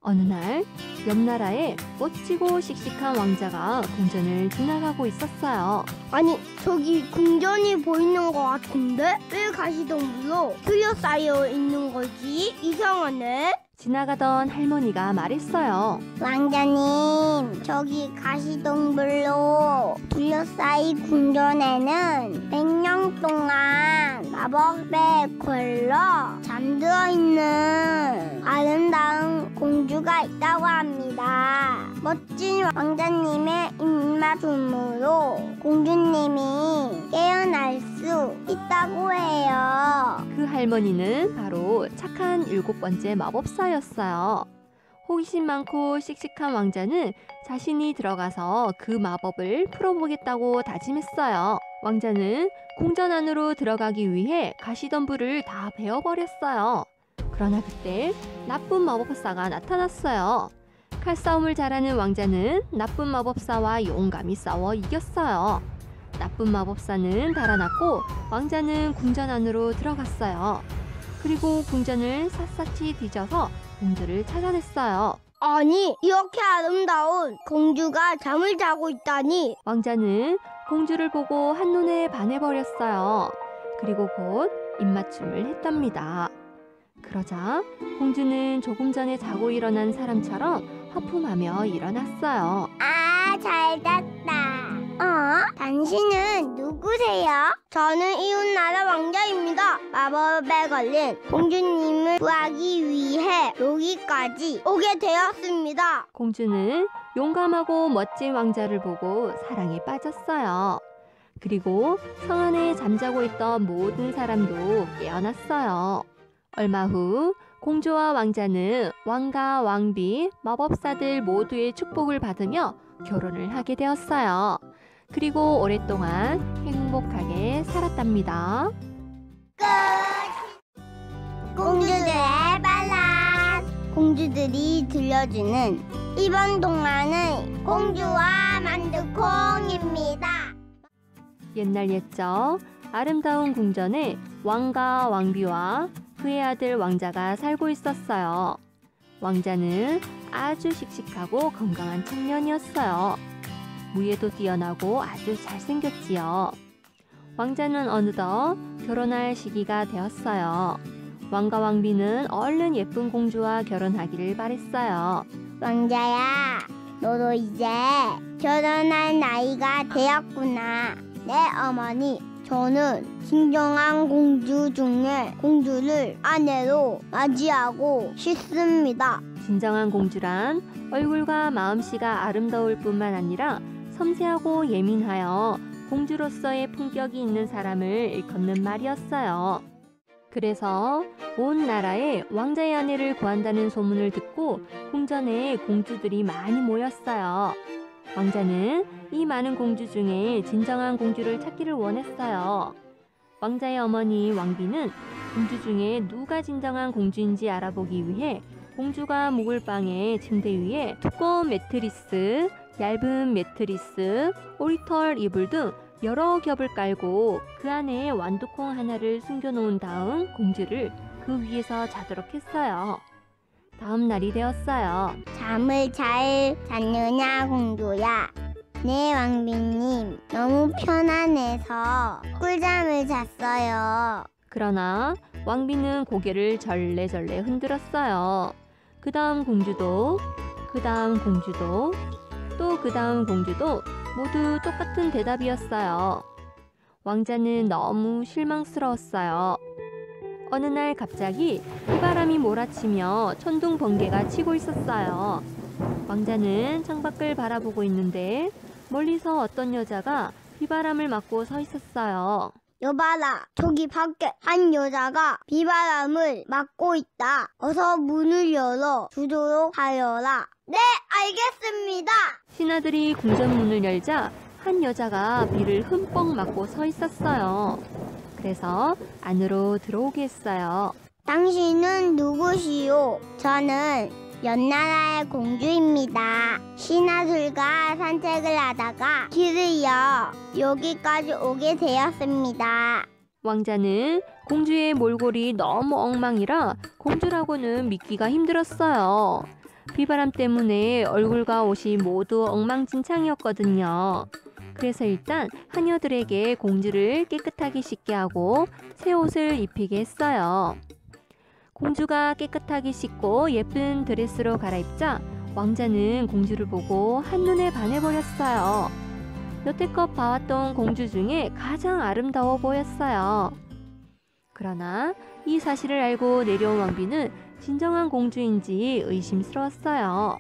어느 날 옆 나라에 멋지고 씩씩한 왕자가 궁전을 지나가고 있었어요. 아니, 저기 궁전이 보이는 것 같은데 왜 가시덤불로 둘러싸여 있는 거지? 이상하네. 지나가던 할머니가 말했어요. 왕자님, 저기 가시덤불로 둘러싸인 궁전에는 100년 동안 마법에 걸려 잠들어 있는 아름다운 공주가 있다고 합니다. 멋진 왕자님의 입맞춤으로 공주님이 깨어날 수 있다고 해요. 그 할머니는 바로 착한 7번째 마법사였어요. 호기심 많고 씩씩한 왕자는 자신이 들어가서 그 마법을 풀어보겠다고 다짐했어요. 왕자는 궁전 안으로 들어가기 위해 가시덤불을 다 베어버렸어요. 그러나 그때 나쁜 마법사가 나타났어요. 칼싸움을 잘하는 왕자는 나쁜 마법사와 용감히 싸워 이겼어요. 나쁜 마법사는 달아났고 왕자는 궁전 안으로 들어갔어요. 그리고 궁전을 샅샅이 뒤져서 공주를 찾아냈어요. 아니, 이렇게 아름다운 공주가 잠을 자고 있다니. 왕자는 공주를 보고 한눈에 반해버렸어요. 그리고 곧 입맞춤을 했답니다. 그러자 공주는 조금 전에 자고 일어난 사람처럼 하품하며 일어났어요. 아, 잘 잤다. 당신은 누구세요? 저는 이웃나라 왕자입니다. 마법에 걸린 공주님을 구하기 위해 여기까지 오게 되었습니다. 공주는 용감하고 멋진 왕자를 보고 사랑에 빠졌어요. 그리고 성 안에 잠자고 있던 모든 사람도 깨어났어요. 얼마 후 공주와 왕자는 왕과 왕비, 마법사들 모두의 축복을 받으며 결혼을 하게 되었어요. 그리고 오랫동안 행복하게 살았답니다. 끝! 공주들의 발란! 공주들이 들려주는 이번 동화는 공주와 만두콩입니다. 옛날 옛적 아름다운 궁전에 왕과 왕비와 그의 아들 왕자가 살고 있었어요. 왕자는 아주 씩씩하고 건강한 청년이었어요. 무예도 뛰어나고 아주 잘생겼지요. 왕자는 어느덧 결혼할 시기가 되었어요. 왕과 왕비는 얼른 예쁜 공주와 결혼하기를 바랬어요. 왕자야, 너도 이제 결혼할 나이가 되었구나. 내 어머니, 저는 진정한 공주 중에 공주를 아내로 맞이하고 싶습니다. 진정한 공주란 얼굴과 마음씨가 아름다울 뿐만 아니라 섬세하고 예민하여 공주로서의 품격이 있는 사람을 일컫는 말이었어요. 그래서 온 나라에 왕자의 아내를 구한다는 소문을 듣고 궁전에 공주들이 많이 모였어요. 왕자는 이 많은 공주 중에 진정한 공주를 찾기를 원했어요. 왕자의 어머니 왕비는 공주 중에 누가 진정한 공주인지 알아보기 위해 공주가 묵을 방의 침대 위에 두꺼운 매트리스, 얇은 매트리스, 오리털 이불 등 여러 겹을 깔고 그 안에 완두콩 하나를 숨겨놓은 다음 공주를 그 위에서 자도록 했어요. 다음 날이 되었어요. 잠을 잘 잤느냐, 공주야? 네, 왕비님. 너무 편안해서 꿀잠을 잤어요. 그러나 왕비는 고개를 절레절레 흔들었어요. 그 다음 공주도, 그 다음 공주도, 또 그 다음 공주도 모두 똑같은 대답이었어요. 왕자는 너무 실망스러웠어요. 어느 날 갑자기 비바람이 몰아치며 천둥 번개가 치고 있었어요. 왕자는 창밖을 바라보고 있는데 멀리서 어떤 여자가 비바람을 맞고 서 있었어요. 여봐라, 저기 밖에 한 여자가 비바람을 맞고 있다. 어서 문을 열어 주도록 하여라. 네, 알겠습니다. 신하들이 궁전 문을 열자 한 여자가 비를 흠뻑 맞고 서 있었어요. 그래서 안으로 들어오게 했어요. 당신은 누구시오? 저는 연나라의 공주입니다. 신하들과 산책을 하다가 길을 잃어 여기까지 오게 되었습니다. 왕자는 공주의 몰골이 너무 엉망이라 공주라고는 믿기가 힘들었어요. 비바람 때문에 얼굴과 옷이 모두 엉망진창이었거든요. 그래서 일단 하녀들에게 공주를 깨끗하게 씻게 하고 새 옷을 입히게 했어요. 공주가 깨끗하게 씻고 예쁜 드레스로 갈아입자 왕자는 공주를 보고 한눈에 반해버렸어요. 여태껏 봐왔던 공주 중에 가장 아름다워 보였어요. 그러나 이 사실을 알고 내려온 왕비는 진정한 공주인지 의심스러웠어요.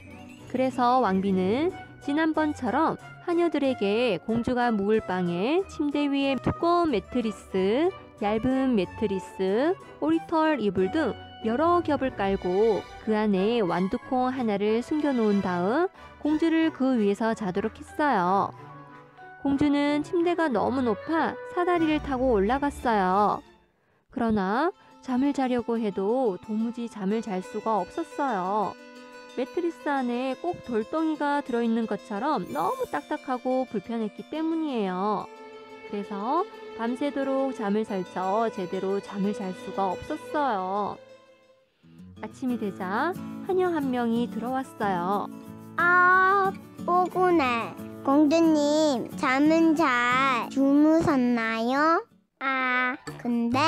그래서 왕비는 지난번처럼 하녀들에게 공주가 묵을 방에 침대 위에 두꺼운 매트리스, 얇은 매트리스, 오리털 이불 등 여러 겹을 깔고 그 안에 완두콩 하나를 숨겨놓은 다음 공주를 그 위에서 자도록 했어요. 공주는 침대가 너무 높아 사다리를 타고 올라갔어요. 그러나 잠을 자려고 해도 도무지 잠을 잘 수가 없었어요. 매트리스 안에 꼭 돌덩이가 들어있는 것처럼 너무 딱딱하고 불편했기 때문이에요. 그래서 밤새도록 잠을 설쳐 제대로 잠을 잘 수가 없었어요. 아침이 되자 하녀 한 명이 들어왔어요. 아, 뽀구네. 공주님, 잠은 잘 주무셨나요? 아, 근데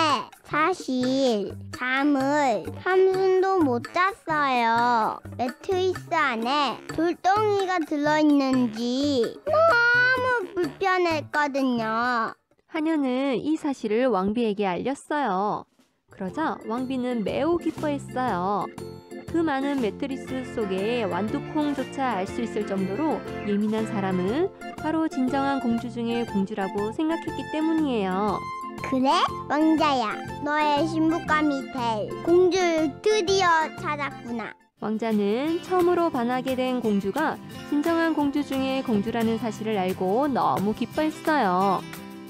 사실 잠을 한숨도 못 잤어요. 매트리스 안에 돌덩이가 들어있는지 너무 불편했거든요. 하녀는 이 사실을 왕비에게 알렸어요. 그러자 왕비는 매우 기뻐했어요. 그 많은 매트리스 속에 완두콩조차 알 수 있을 정도로 예민한 사람은 바로 진정한 공주 중의 공주라고 생각했기 때문이에요. 그래? 왕자야, 너의 신부감이 될 공주를 드디어 찾았구나. 왕자는 처음으로 반하게 된 공주가 진정한 공주 중의 공주라는 사실을 알고 너무 기뻐했어요.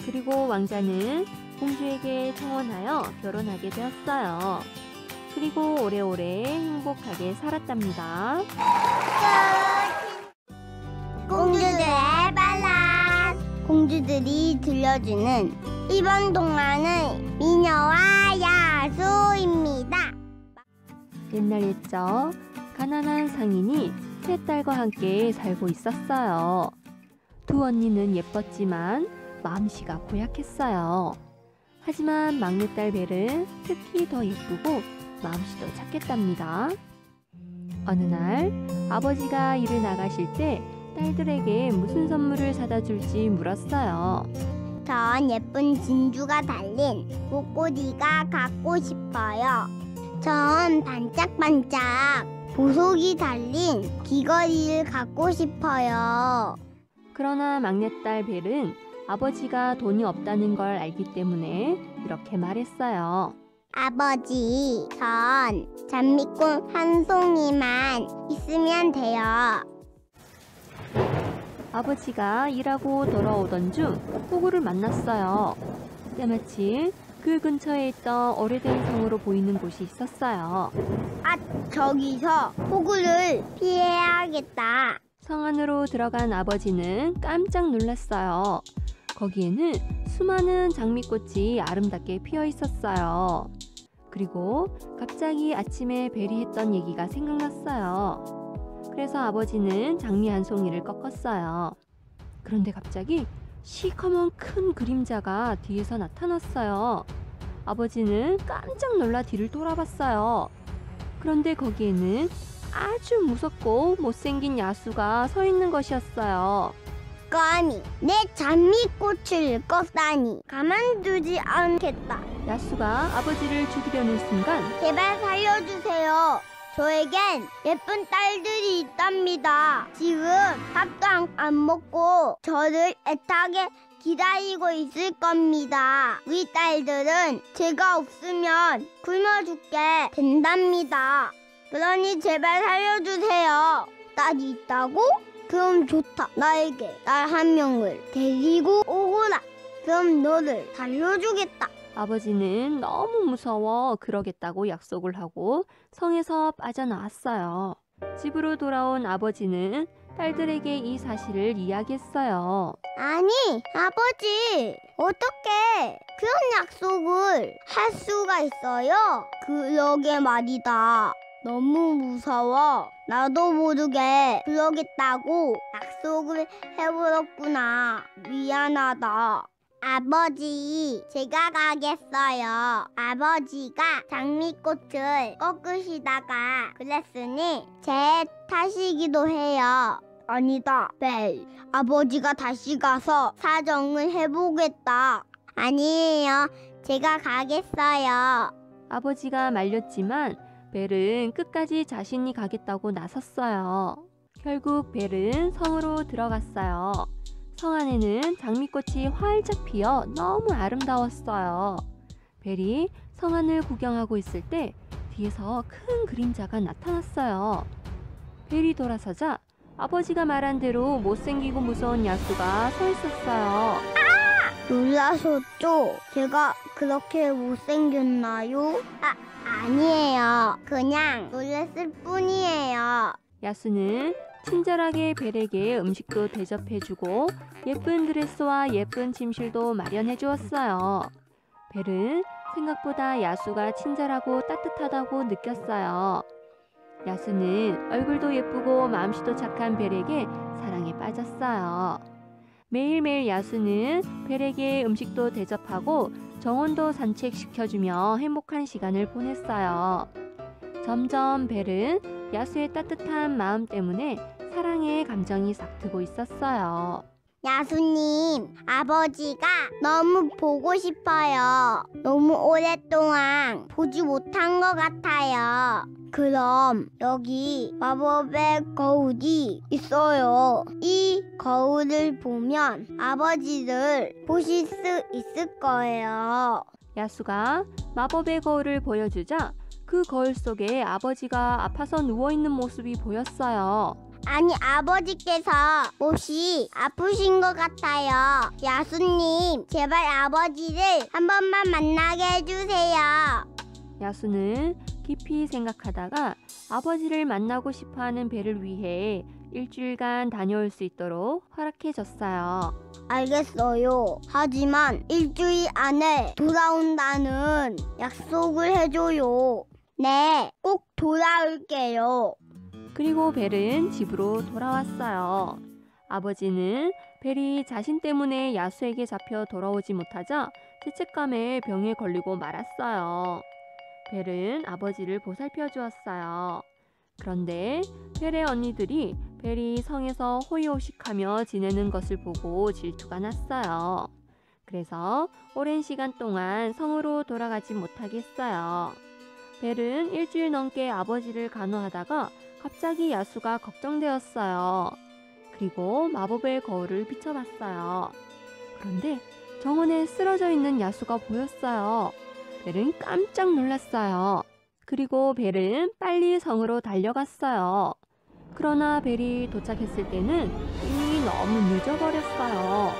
그리고 왕자는 공주에게 청혼하여 결혼하게 되었어요. 그리고 오래오래 행복하게 살았답니다. 공주들의 발라드. 공주들이 들려주는 이번 동화는 미녀와 야수입니다. 옛날 옛적 가난한 상인이 세 딸과 함께 살고 있었어요. 두 언니는 예뻤지만 마음씨가 고약했어요. 하지만 막내딸 벨은 특히 더 예쁘고 마음씨도 착했답니다. 어느 날 아버지가 일을 나가실 때 딸들에게 무슨 선물을 사다 줄지 물었어요. 전 예쁜 진주가 달린 목걸이가 갖고 싶어요. 전 반짝반짝 보석이 달린 귀걸이를 갖고 싶어요. 그러나 막내딸 벨은 아버지가 돈이 없다는 걸 알기 때문에 이렇게 말했어요. 아버지, 전 장미꽃 한 송이만 있으면 돼요. 아버지가 일하고 돌아오던 중 호구를 만났어요. 때마침 그 근처에 있던 오래된 성으로 보이는 곳이 있었어요. 아, 저기서 호구를 피해야겠다. 성 안으로 들어간 아버지는 깜짝 놀랐어요. 거기에는 수많은 장미꽃이 아름답게 피어 있었어요. 그리고 갑자기 아침에 벨이 했던 얘기가 생각났어요. 그래서 아버지는 장미 한 송이를 꺾었어요. 그런데 갑자기 시커먼 큰 그림자가 뒤에서 나타났어요. 아버지는 깜짝 놀라 뒤를 돌아봤어요. 그런데 거기에는 아주 무섭고 못생긴 야수가 서 있는 것이었어요. 감히 내 장미꽃을 꺾다니 가만두지 않겠다. 야수가 아버지를 죽이려는 순간 제발 살려주세요. 저에겐 예쁜 딸들이 있답니다. 지금 밥도 안 먹고 저를 애타게 기다리고 있을 겁니다. 우리 딸들은 제가 없으면 굶어 죽게 된답니다. 그러니 제발 살려주세요. 딸이 있다고? 그럼 좋다. 나에게 딸 한 명을 데리고 오거라. 그럼 너를 살려주겠다. 아버지는 너무 무서워 그러겠다고 약속을 하고 성에서 빠져나왔어요. 집으로 돌아온 아버지는 딸들에게 이 사실을 이야기했어요. 아니, 아버지, 어떻게 그런 약속을 할 수가 있어요? 그러게 말이다. 너무 무서워. 나도 모르게 그러겠다고 약속을 해버렸구나. 미안하다. 아버지, 제가 가겠어요. 아버지가 장미꽃을 꺾으시다가 그랬으니 제 탓이기도 해요. 아니다, 벨. 아버지가 다시 가서 사정을 해보겠다. 아니에요. 제가 가겠어요. 아버지가 말렸지만 벨은 끝까지 자신이 가겠다고 나섰어요. 결국 벨은 성으로 들어갔어요. 성 안에는 장미꽃이 활짝 피어 너무 아름다웠어요. 벨이 성 안을 구경하고 있을 때 뒤에서 큰 그림자가 나타났어요. 벨이 돌아서자 아버지가 말한 대로 못생기고 무서운 야수가 서 있었어요. 놀라셨죠? 제가 그렇게 못생겼나요? 아니에요. 그냥 놀랐을 뿐이에요. 야수는 친절하게 벨에게 음식도 대접해주고 예쁜 드레스와 예쁜 침실도 마련해 주었어요. 벨은 생각보다 야수가 친절하고 따뜻하다고 느꼈어요. 야수는 얼굴도 예쁘고 마음씨도 착한 벨에게 사랑에 빠졌어요. 매일매일 야수는 벨에게 음식도 대접하고 정원도 산책시켜주며 행복한 시간을 보냈어요. 점점 벨은 야수의 따뜻한 마음 때문에 사랑의 감정이 싹트고 있었어요. 야수님, 아버지가 너무 보고 싶어요. 너무 오랫동안 보지 못한 것 같아요. 그럼 여기 마법의 거울이 있어요. 이 거울을 보면 아버지를 보실 수 있을 거예요. 야수가 마법의 거울을 보여주자 그 거울 속에 아버지가 아파서 누워있는 모습이 보였어요. 아니, 아버지께서 몹시 아프신 것 같아요. 야수님, 제발 아버지를 한 번만 만나게 해주세요. 야수는 깊이 생각하다가 아버지를 만나고 싶어하는 벨을 위해 일주일간 다녀올 수 있도록 허락해줬어요. 알겠어요. 하지만 일주일 안에 돌아온다는 약속을 해줘요. 네, 꼭 돌아올게요. 그리고 벨은 집으로 돌아왔어요. 아버지는 벨이 자신 때문에 야수에게 잡혀 돌아오지 못하자 죄책감에 병에 걸리고 말았어요. 벨은 아버지를 보살펴 주었어요. 그런데 벨의 언니들이 벨이 성에서 호의호식하며 지내는 것을 보고 질투가 났어요. 그래서 오랜 시간 동안 성으로 돌아가지 못하겠어요. 벨은 일주일 넘게 아버지를 간호하다가 갑자기 야수가 걱정되었어요. 그리고 마법의 거울을 비춰봤어요. 그런데 정원에 쓰러져 있는 야수가 보였어요. 벨은 깜짝 놀랐어요. 그리고 벨은 빨리 성으로 달려갔어요. 그러나 벨이 도착했을 때는 이미 너무 늦어버렸어요.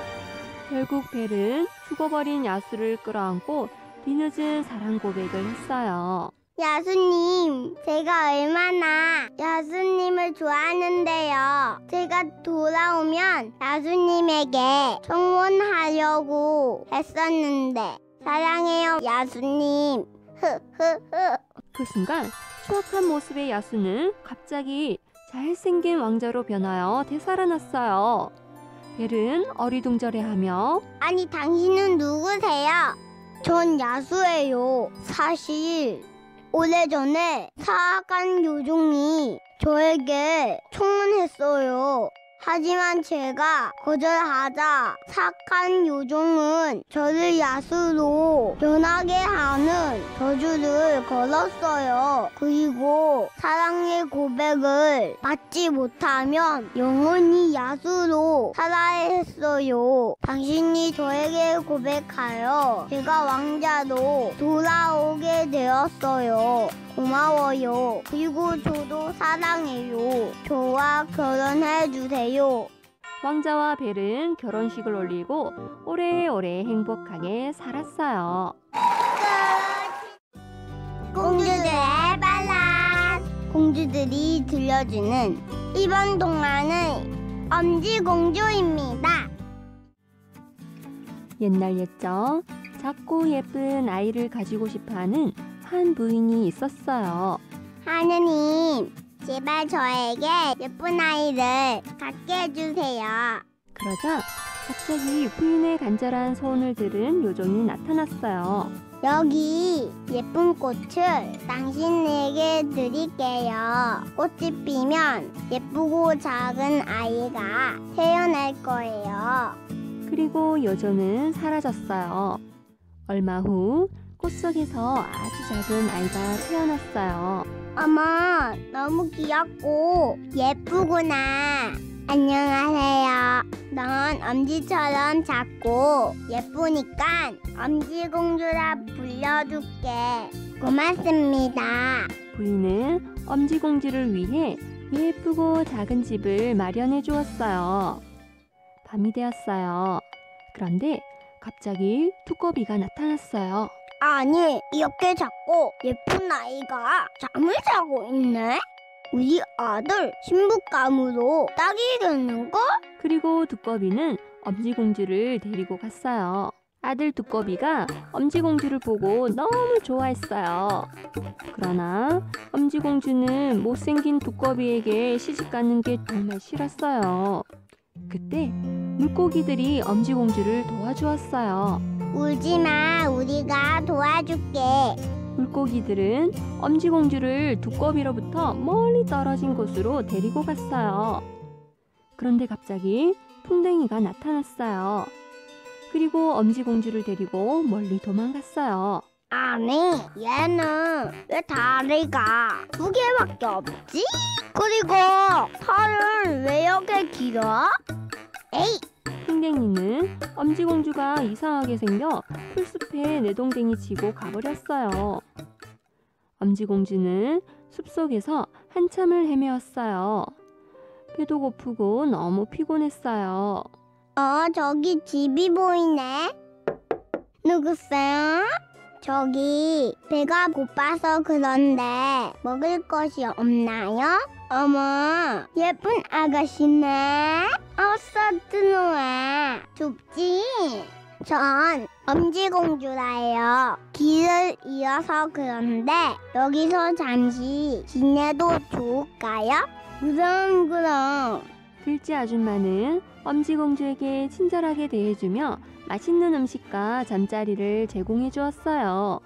결국 벨은 죽어버린 야수를 끌어안고 뒤늦은 사랑 고백을 했어요. 야수님, 제가 얼마나 야수님을 좋아하는데요. 제가 돌아오면 야수님에게 청혼하려고 했었는데 사랑해요, 야수님. 그 순간 추악한 모습의 야수는 갑자기 잘생긴 왕자로 변하여 되살아났어요. 벨은 어리둥절해하며 아니, 당신은 누구세요? 전 야수예요. 사실 오래전에 사악한 요정이 저에게 청혼했어요. 하지만 제가 거절하자 사악한 요정은 저를 야수로 변하게 하는 저주를 걸었어요. 그리고 사랑의 고백을 받지 못하면 영원히 야수로 살아야 했어요. 당신이 저에게 고백하여 제가 왕자로 돌아오게 되었어요. 고마워요. 그리고 저도 사랑해요. 저와 결혼해주세요. 왕자와 벨은 결혼식을 올리고 오래오래 행복하게 살았어요. 공주들의 발란. 공주들이 들려주는 이번 동화는 엄지공주입니다. 옛날 옛적 작고 예쁜 아이를 가지고 싶어하는 한 부인이 있었어요. 하느님, 제발 저에게 예쁜 아이를 갖게 해주세요. 그러자 갑자기 부인의 간절한 소원을 들은 요정이 나타났어요. 여기 예쁜 꽃을 당신에게 드릴게요. 꽃이 피면 예쁘고 작은 아이가 태어날 거예요. 그리고 요정은 사라졌어요. 얼마 후 꽃속에서 아주 작은 아이가 태어났어요. 어머, 너무 귀엽고 예쁘구나. 안녕하세요. 넌 엄지처럼 작고 예쁘니까 엄지공주라 불러줄게. 고맙습니다. 부인은 엄지공주를 위해 예쁘고 작은 집을 마련해 주었어요. 밤이 되었어요. 그런데 갑자기 두꺼비가 나타났어요. 아니, 이렇게 작고 예쁜 아이가 잠을 자고 있네? 우리 아들 신부감으로 딱이겠는걸? 그리고 두꺼비는 엄지공주를 데리고 갔어요. 아들 두꺼비가 엄지공주를 보고 너무 좋아했어요. 그러나 엄지공주는 못생긴 두꺼비에게 시집가는 게 정말 싫었어요. 그때 물고기들이 엄지공주를 도와주었어요. 울지마, 우리가 도와줄게. 물고기들은 엄지공주를 두꺼비로부터 멀리 떨어진 곳으로 데리고 갔어요. 그런데 갑자기 풍뎅이가 나타났어요. 그리고 엄지공주를 데리고 멀리 도망갔어요. 아니, 얘는 왜 다리가 2개밖에 없지? 그리고 털은 왜 이렇게 길어? 에이! 풍뎅이는 엄지공주가 이상하게 생겨 풀숲에 내동댕이 치고 가버렸어요. 엄지공주는 숲속에서 한참을 헤매었어요. 배도 고프고 너무 피곤했어요. 저기 집이 보이네. 누구세요? 저기 배가 고파서 그런데 먹을 것이 없나요? 어머, 예쁜 아가씨네. 어서 들어와. 좁지? 전 엄지공주라요. 길을 잃어서 그런데 여기서 잠시 지내도 좋을까요? 그럼. 들쥐 아줌마는 엄지공주에게 친절하게 대해주며 맛있는 음식과 잠자리를 제공해 주었어요.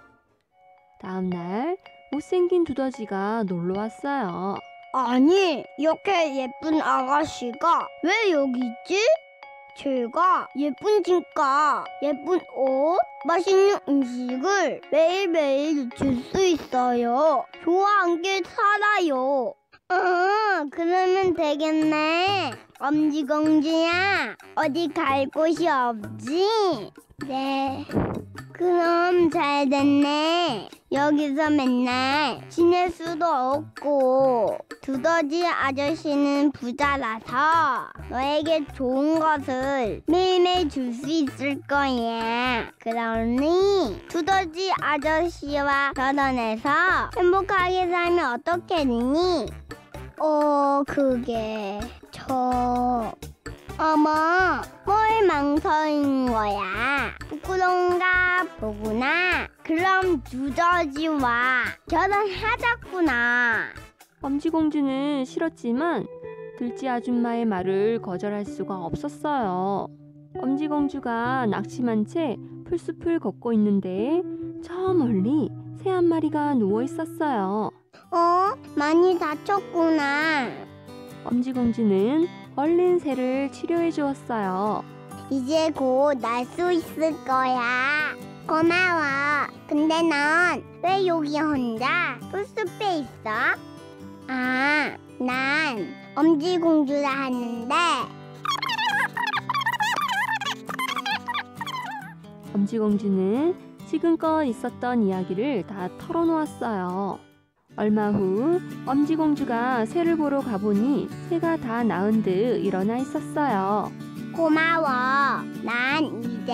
다음 날 못생긴 두더지가 놀러 왔어요. 아니, 이렇게 예쁜 아가씨가 왜 여기 있지? 제가 예쁜 집과 예쁜 옷, 맛있는 음식을 매일매일 줄 수 있어요. 저와 함께 살아요. 그러면 되겠네. 엄지공주야, 어디 갈 곳이 없지? 네. 그럼 잘 됐네. 여기서 맨날 지낼 수도 없고 두더지 아저씨는 부자라서 너에게 좋은 것을 매일매일 줄 수 있을 거야. 그러니 두더지 아저씨와 결혼해서 행복하게 살면 어떻겠니? 그게 어머, 뭘 망설이는 거야? 부끄러운가 보구나. 그럼 두더지와 결혼하자꾸나. 엄지공주는 싫었지만 들쥐 아줌마의 말을 거절할 수가 없었어요. 엄지공주가 낙심한 채 풀숲을 걷고 있는데 저 멀리 새 한 마리가 누워 있었어요. 많이 다쳤구나. 엄지공주는 얼른 새를 치료해 주었어요. 이제 곧 날 수 있을 거야. 고마워. 근데 넌 왜 여기 혼자 풀숲에 있어? 난 엄지공주라 하는데. 엄지공주는 지금껏 있었던 이야기를 다 털어놓았어요. 얼마 후 엄지공주가 새를 보러 가보니 새가 다 나은 듯 일어나 있었어요. 고마워. 난 이제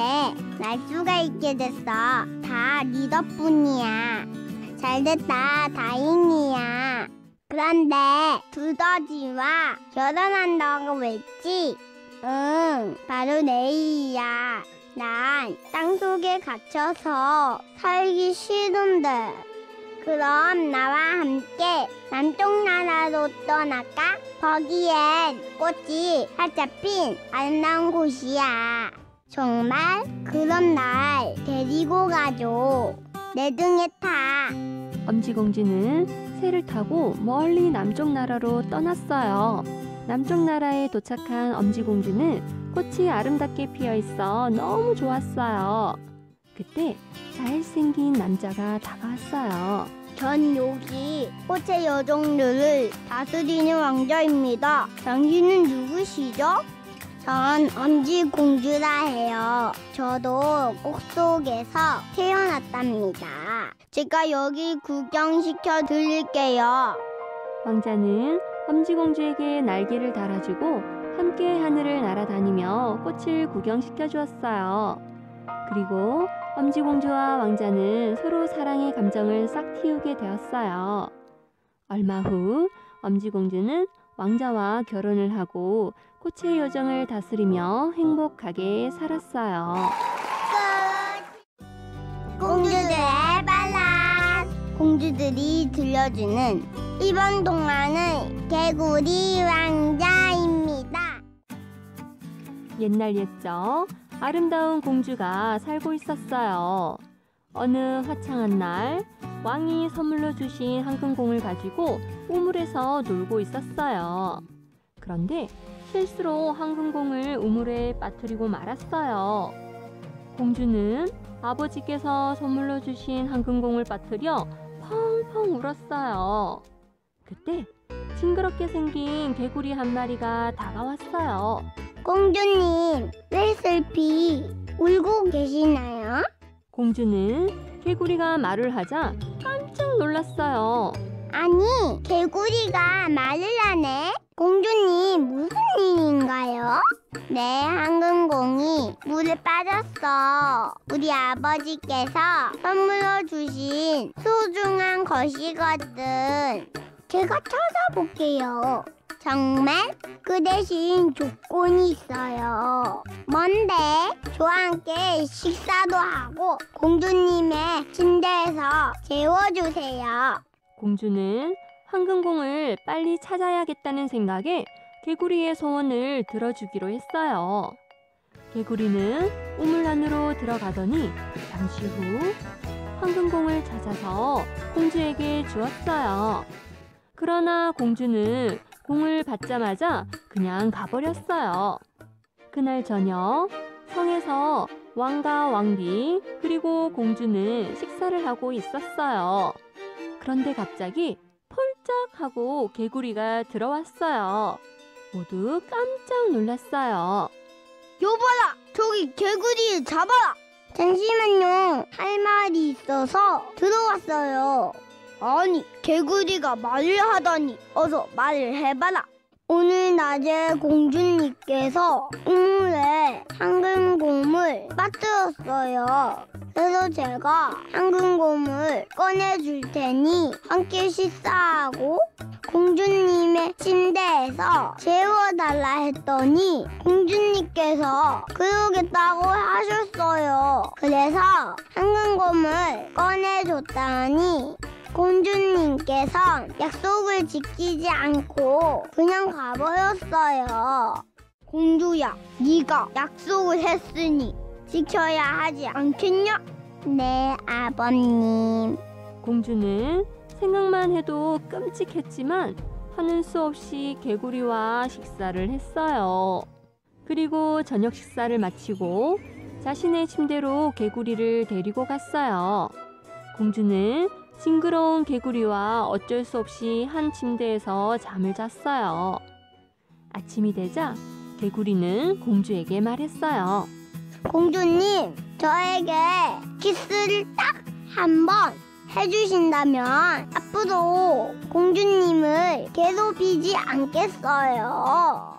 날 수가 있게 됐어. 다 네 덕분이야. 잘됐다. 다행이야. 그런데 두더지와 결혼한다고 했지? 응, 바로 내일이야. 난 땅속에 갇혀서 살기 싫은데. 그럼 나와 함께 남쪽 나라로 떠날까? 거기엔 꽃이 활짝 핀 아름다운 곳이야. 정말? 그럼 날 데리고 가줘. 내 등에 타. 엄지공주는 새를 타고 멀리 남쪽 나라로 떠났어요. 남쪽 나라에 도착한 엄지공주는 꽃이 아름답게 피어있어 너무 좋았어요. 그때 잘생긴 남자가 다가왔어요. 전 여기 꽃의 여종들을 다스리는 왕자입니다. 당신은 누구시죠? 전 엄지공주라 해요. 저도 꽃 속에서 태어났답니다. 제가 여기 구경시켜 드릴게요. 왕자는 엄지공주에게 날개를 달아주고 함께 하늘을 날아다니며 꽃을 구경시켜 주었어요. 그리고 엄지공주와 왕자는 서로 사랑의 감정을 싹 틔우게 되었어요. 얼마 후 엄지공주는 왕자와 결혼을 하고 꽃의 요정을 다스리며 행복하게 살았어요. 공주들의 발란. 공주들이 들려주는 이번 동화는 개구리 왕자입니다. 옛날 옛적 아름다운 공주가 살고 있었어요. 어느 화창한 날 왕이 선물로 주신 황금공을 가지고 우물에서 놀고 있었어요. 그런데 실수로 황금공을 우물에 빠뜨리고 말았어요. 공주는 아버지께서 선물로 주신 황금공을 빠뜨려 펑펑 울었어요. 그때 징그럽게 생긴 개구리 한 마리가 다가왔어요. 공주님, 왜 슬피 울고 계시나요? 공주는 개구리가 말을 하자 깜짝 놀랐어요. 아니, 개구리가 말을 하네? 공주님, 무슨 일인가요? 내 황금공이 물에 빠졌어. 우리 아버지께서 선물로 주신 소중한 것이거든. 제가 찾아볼게요. 정말? 그 대신 조건이 있어요. 뭔데? 저와 함께 식사도 하고 공주님의 침대에서 재워주세요. 공주는 황금공을 빨리 찾아야겠다는 생각에 개구리의 소원을 들어주기로 했어요. 개구리는 우물 안으로 들어가더니 잠시 후 황금공을 찾아서 공주에게 주었어요. 그러나 공주는 공을 받자마자 그냥 가버렸어요. 그날 저녁 성에서 왕과 왕비 그리고 공주는 식사를 하고 있었어요. 그런데 갑자기 폴짝 하고 개구리가 들어왔어요. 모두 깜짝 놀랐어요. 여봐라! 저기 개구리 잡아라! 잠시만요. 할 말이 있어서 들어왔어요. 아니, 개구리가 말을 하다니 어서 말을 해봐라. 오늘 낮에 공주님께서 우물에 황금곰을 빠뜨렸어요. 그래서 제가 황금곰을 꺼내줄 테니 함께 식사하고 공주님의 침대에서 재워달라 했더니 공주님께서 그러겠다고 하셨어요. 그래서 황금곰을 꺼내줬다니 공주님께서 약속을 지키지 않고 그냥 가버렸어요. 공주야, 네가 약속을 했으니 지켜야 하지 않겠냐? 네, 아버님. 공주는 생각만 해도 끔찍했지만 하는 수 없이 개구리와 식사를 했어요. 그리고 저녁 식사를 마치고 자신의 침대로 개구리를 데리고 갔어요. 공주는 징그러운 개구리와 어쩔 수 없이 한 침대에서 잠을 잤어요. 아침이 되자 개구리는 공주에게 말했어요. 공주님, 저에게 키스를 딱 한 번 해주신다면 앞으로 공주님을 괴롭히지 않겠어요.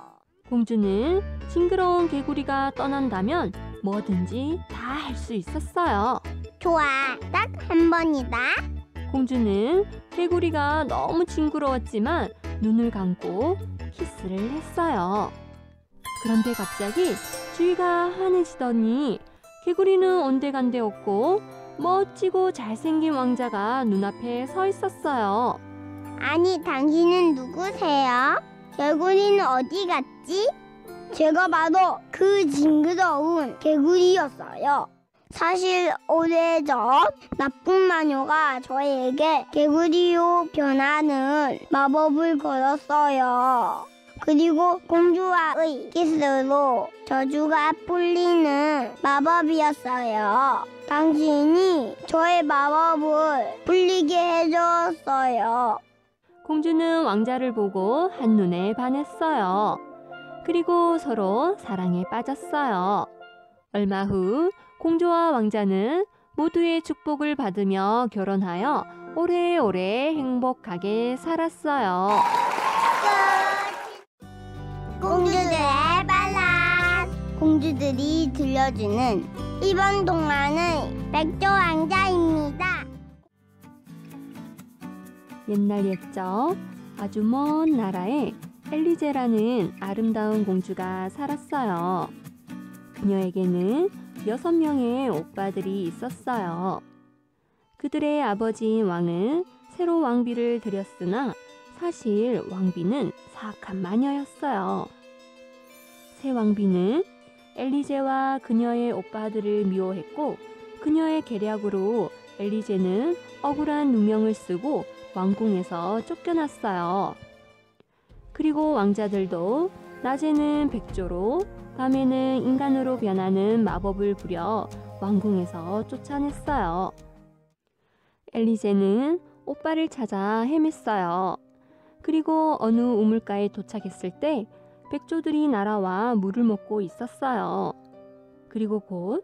공주는 징그러운 개구리가 떠난다면 뭐든지 다 할 수 있었어요. 좋아, 딱 한 번이다. 공주는 개구리가 너무 징그러웠지만 눈을 감고 키스를 했어요. 그런데 갑자기 주위가 환해지더니 개구리는 온데간데 없고 멋지고 잘생긴 왕자가 눈앞에 서 있었어요. 아니, 당신은 누구세요? 개구리는 어디 갔지? 제가 바로 그 징그러운 개구리였어요. 사실 오래전 나쁜 마녀가 저에게 개구리로 변하는 마법을 걸었어요. 그리고 공주와의 키스로 저주가 풀리는 마법이었어요. 당신이 저의 마법을 풀리게 해줬어요. 공주는 왕자를 보고 한눈에 반했어요. 그리고 서로 사랑에 빠졌어요. 얼마 후 공주와 왕자는 모두의 축복을 받으며 결혼하여 오래오래 행복하게 살았어요. 끝. 공주들의 발란. 공주들이 들려주는 이번 동화는 백조왕자입니다. 옛날 옛적 아주 먼 나라에 엘리제라는 아름다운 공주가 살았어요. 그녀에게는 6명의 오빠들이 있었어요. 그들의 아버지인 왕은 새로 왕비를 들였으나 사실 왕비는 사악한 마녀였어요. 새 왕비는 엘리제와 그녀의 오빠들을 미워했고 그녀의 계략으로 엘리제는 억울한 누명을 쓰고 왕궁에서 쫓겨났어요. 그리고 왕자들도 낮에는 백조로 밤에는 인간으로 변하는 마법을 부려 왕궁에서 쫓아냈어요. 엘리제는 오빠를 찾아 헤맸어요. 그리고 어느 우물가에 도착했을 때 백조들이 날아와 물을 먹고 있었어요. 그리고 곧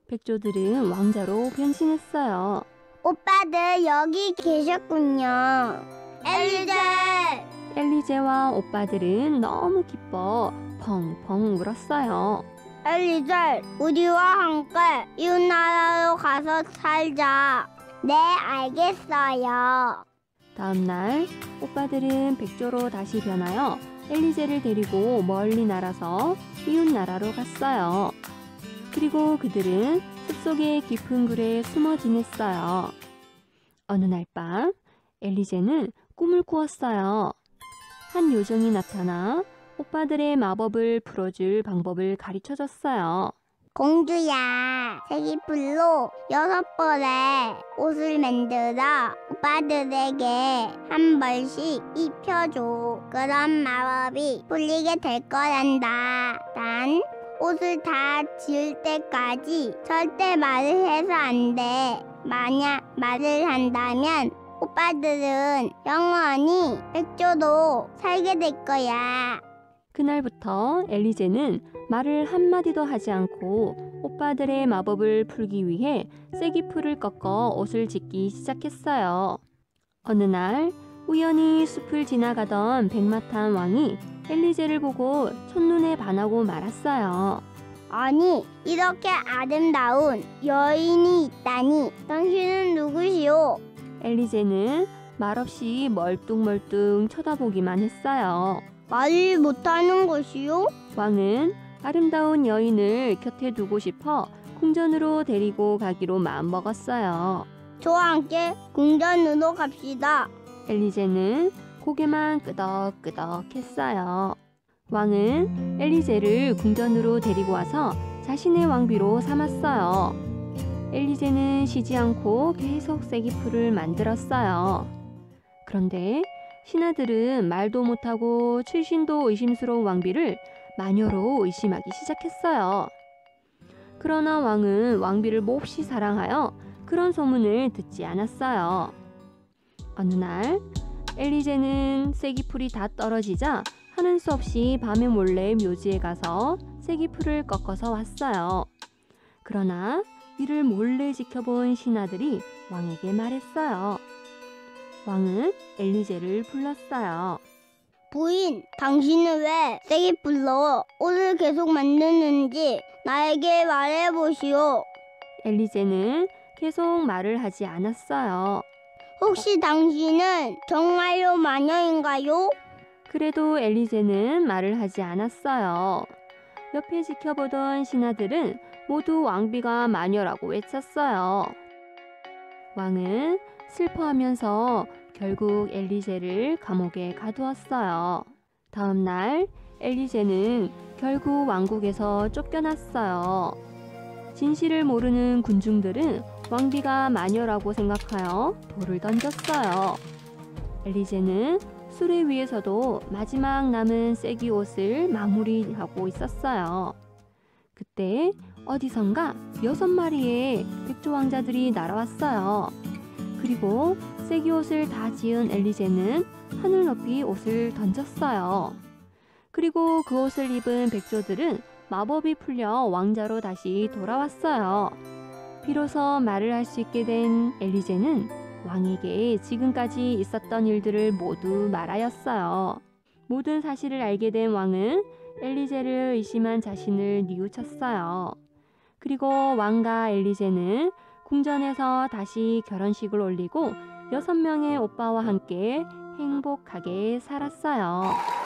백조들은 왕자로 변신했어요. 오빠들 여기 계셨군요. 엘리제! 엘리제와 오빠들은 너무 기뻐 펑펑 울었어요. 엘리제, 우리와 함께 이웃나라로 가서 살자. 네, 알겠어요. 다음 날 오빠들은 백조로 다시 변하여 엘리제를 데리고 멀리 날아서 이웃 나라로 갔어요. 그리고 그들은 숲속의 깊은 굴에 숨어 지냈어요. 어느 날 밤 엘리제는 꿈을 꾸었어요. 한 요정이 나타나 오빠들의 마법을 풀어줄 방법을 가르쳐줬어요. 공주야, 세기풀로 6벌의 옷을 만들어 오빠들에게 한 벌씩 입혀줘. 그럼 마법이 풀리게 될 거란다. 단, 옷을 다 지을 때까지 절대 말을 해서 안 돼. 만약 말을 한다면 오빠들은 영원히 백조로 살게 될 거야. 그날부터 엘리제는 말을 한마디도 하지 않고 오빠들의 마법을 풀기 위해 쐐기풀을 꺾어 옷을 짓기 시작했어요. 어느 날 우연히 숲을 지나가던 백마탄 왕이 엘리제를 보고 첫눈에 반하고 말았어요. 아니, 이렇게 아름다운 여인이 있다니. 당신은 누구시오? 엘리제는 말없이 멀뚱멀뚱 쳐다보기만 했어요. 말을 못하는 것이요? 왕은 아름다운 여인을 곁에 두고 싶어 궁전으로 데리고 가기로 마음먹었어요. 저와 함께 궁전으로 갑시다. 엘리제는 고개만 끄덕끄덕 했어요. 왕은 엘리제를 궁전으로 데리고 와서 자신의 왕비로 삼았어요. 엘리제는 쉬지 않고 계속 쐐기풀을 만들었어요. 그런데 신하들은 말도 못하고 출신도 의심스러운 왕비를 마녀로 의심하기 시작했어요. 그러나 왕은 왕비를 몹시 사랑하여 그런 소문을 듣지 않았어요. 어느 날 엘리제는 쐐기풀이 다 떨어지자 하는 수 없이 밤에 몰래 묘지에 가서 쐐기풀을 꺾어서 왔어요. 그러나 이를 몰래 지켜본 신하들이 왕에게 말했어요. 왕은 엘리제를 불렀어요. 부인, 당신은 왜 쐐기풀로 옷을 계속 만드는지 나에게 말해보시오. 엘리제는 계속 말을 하지 않았어요. 혹시 당신은 정말로 마녀인가요? 그래도 엘리제는 말을 하지 않았어요. 옆에 지켜보던 신하들은 모두 왕비가 마녀라고 외쳤어요. 왕은 슬퍼하면서 결국 엘리제를 감옥에 가두었어요. 다음 날 엘리제는 결국 왕국에서 쫓겨났어요. 진실을 모르는 군중들은 왕비가 마녀라고 생각하여 돌을 던졌어요. 엘리제는 수레 위에서도 마지막 남은 쐐기 옷을 마무리하고 있었어요. 그때 어디선가 6마리의 백조 왕자들이 날아왔어요. 그리고 쐐기 옷을 다 지은 엘리제는 하늘 높이 옷을 던졌어요. 그리고 그 옷을 입은 백조들은 마법이 풀려 왕자로 다시 돌아왔어요. 비로소 말을 할 수 있게 된 엘리제는 왕에게 지금까지 있었던 일들을 모두 말하였어요. 모든 사실을 알게 된 왕은 엘리제를 의심한 자신을 뉘우쳤어요. 그리고 왕과 엘리제는 궁전에서 다시 결혼식을 올리고 6명의 오빠와 함께 행복하게 살았어요.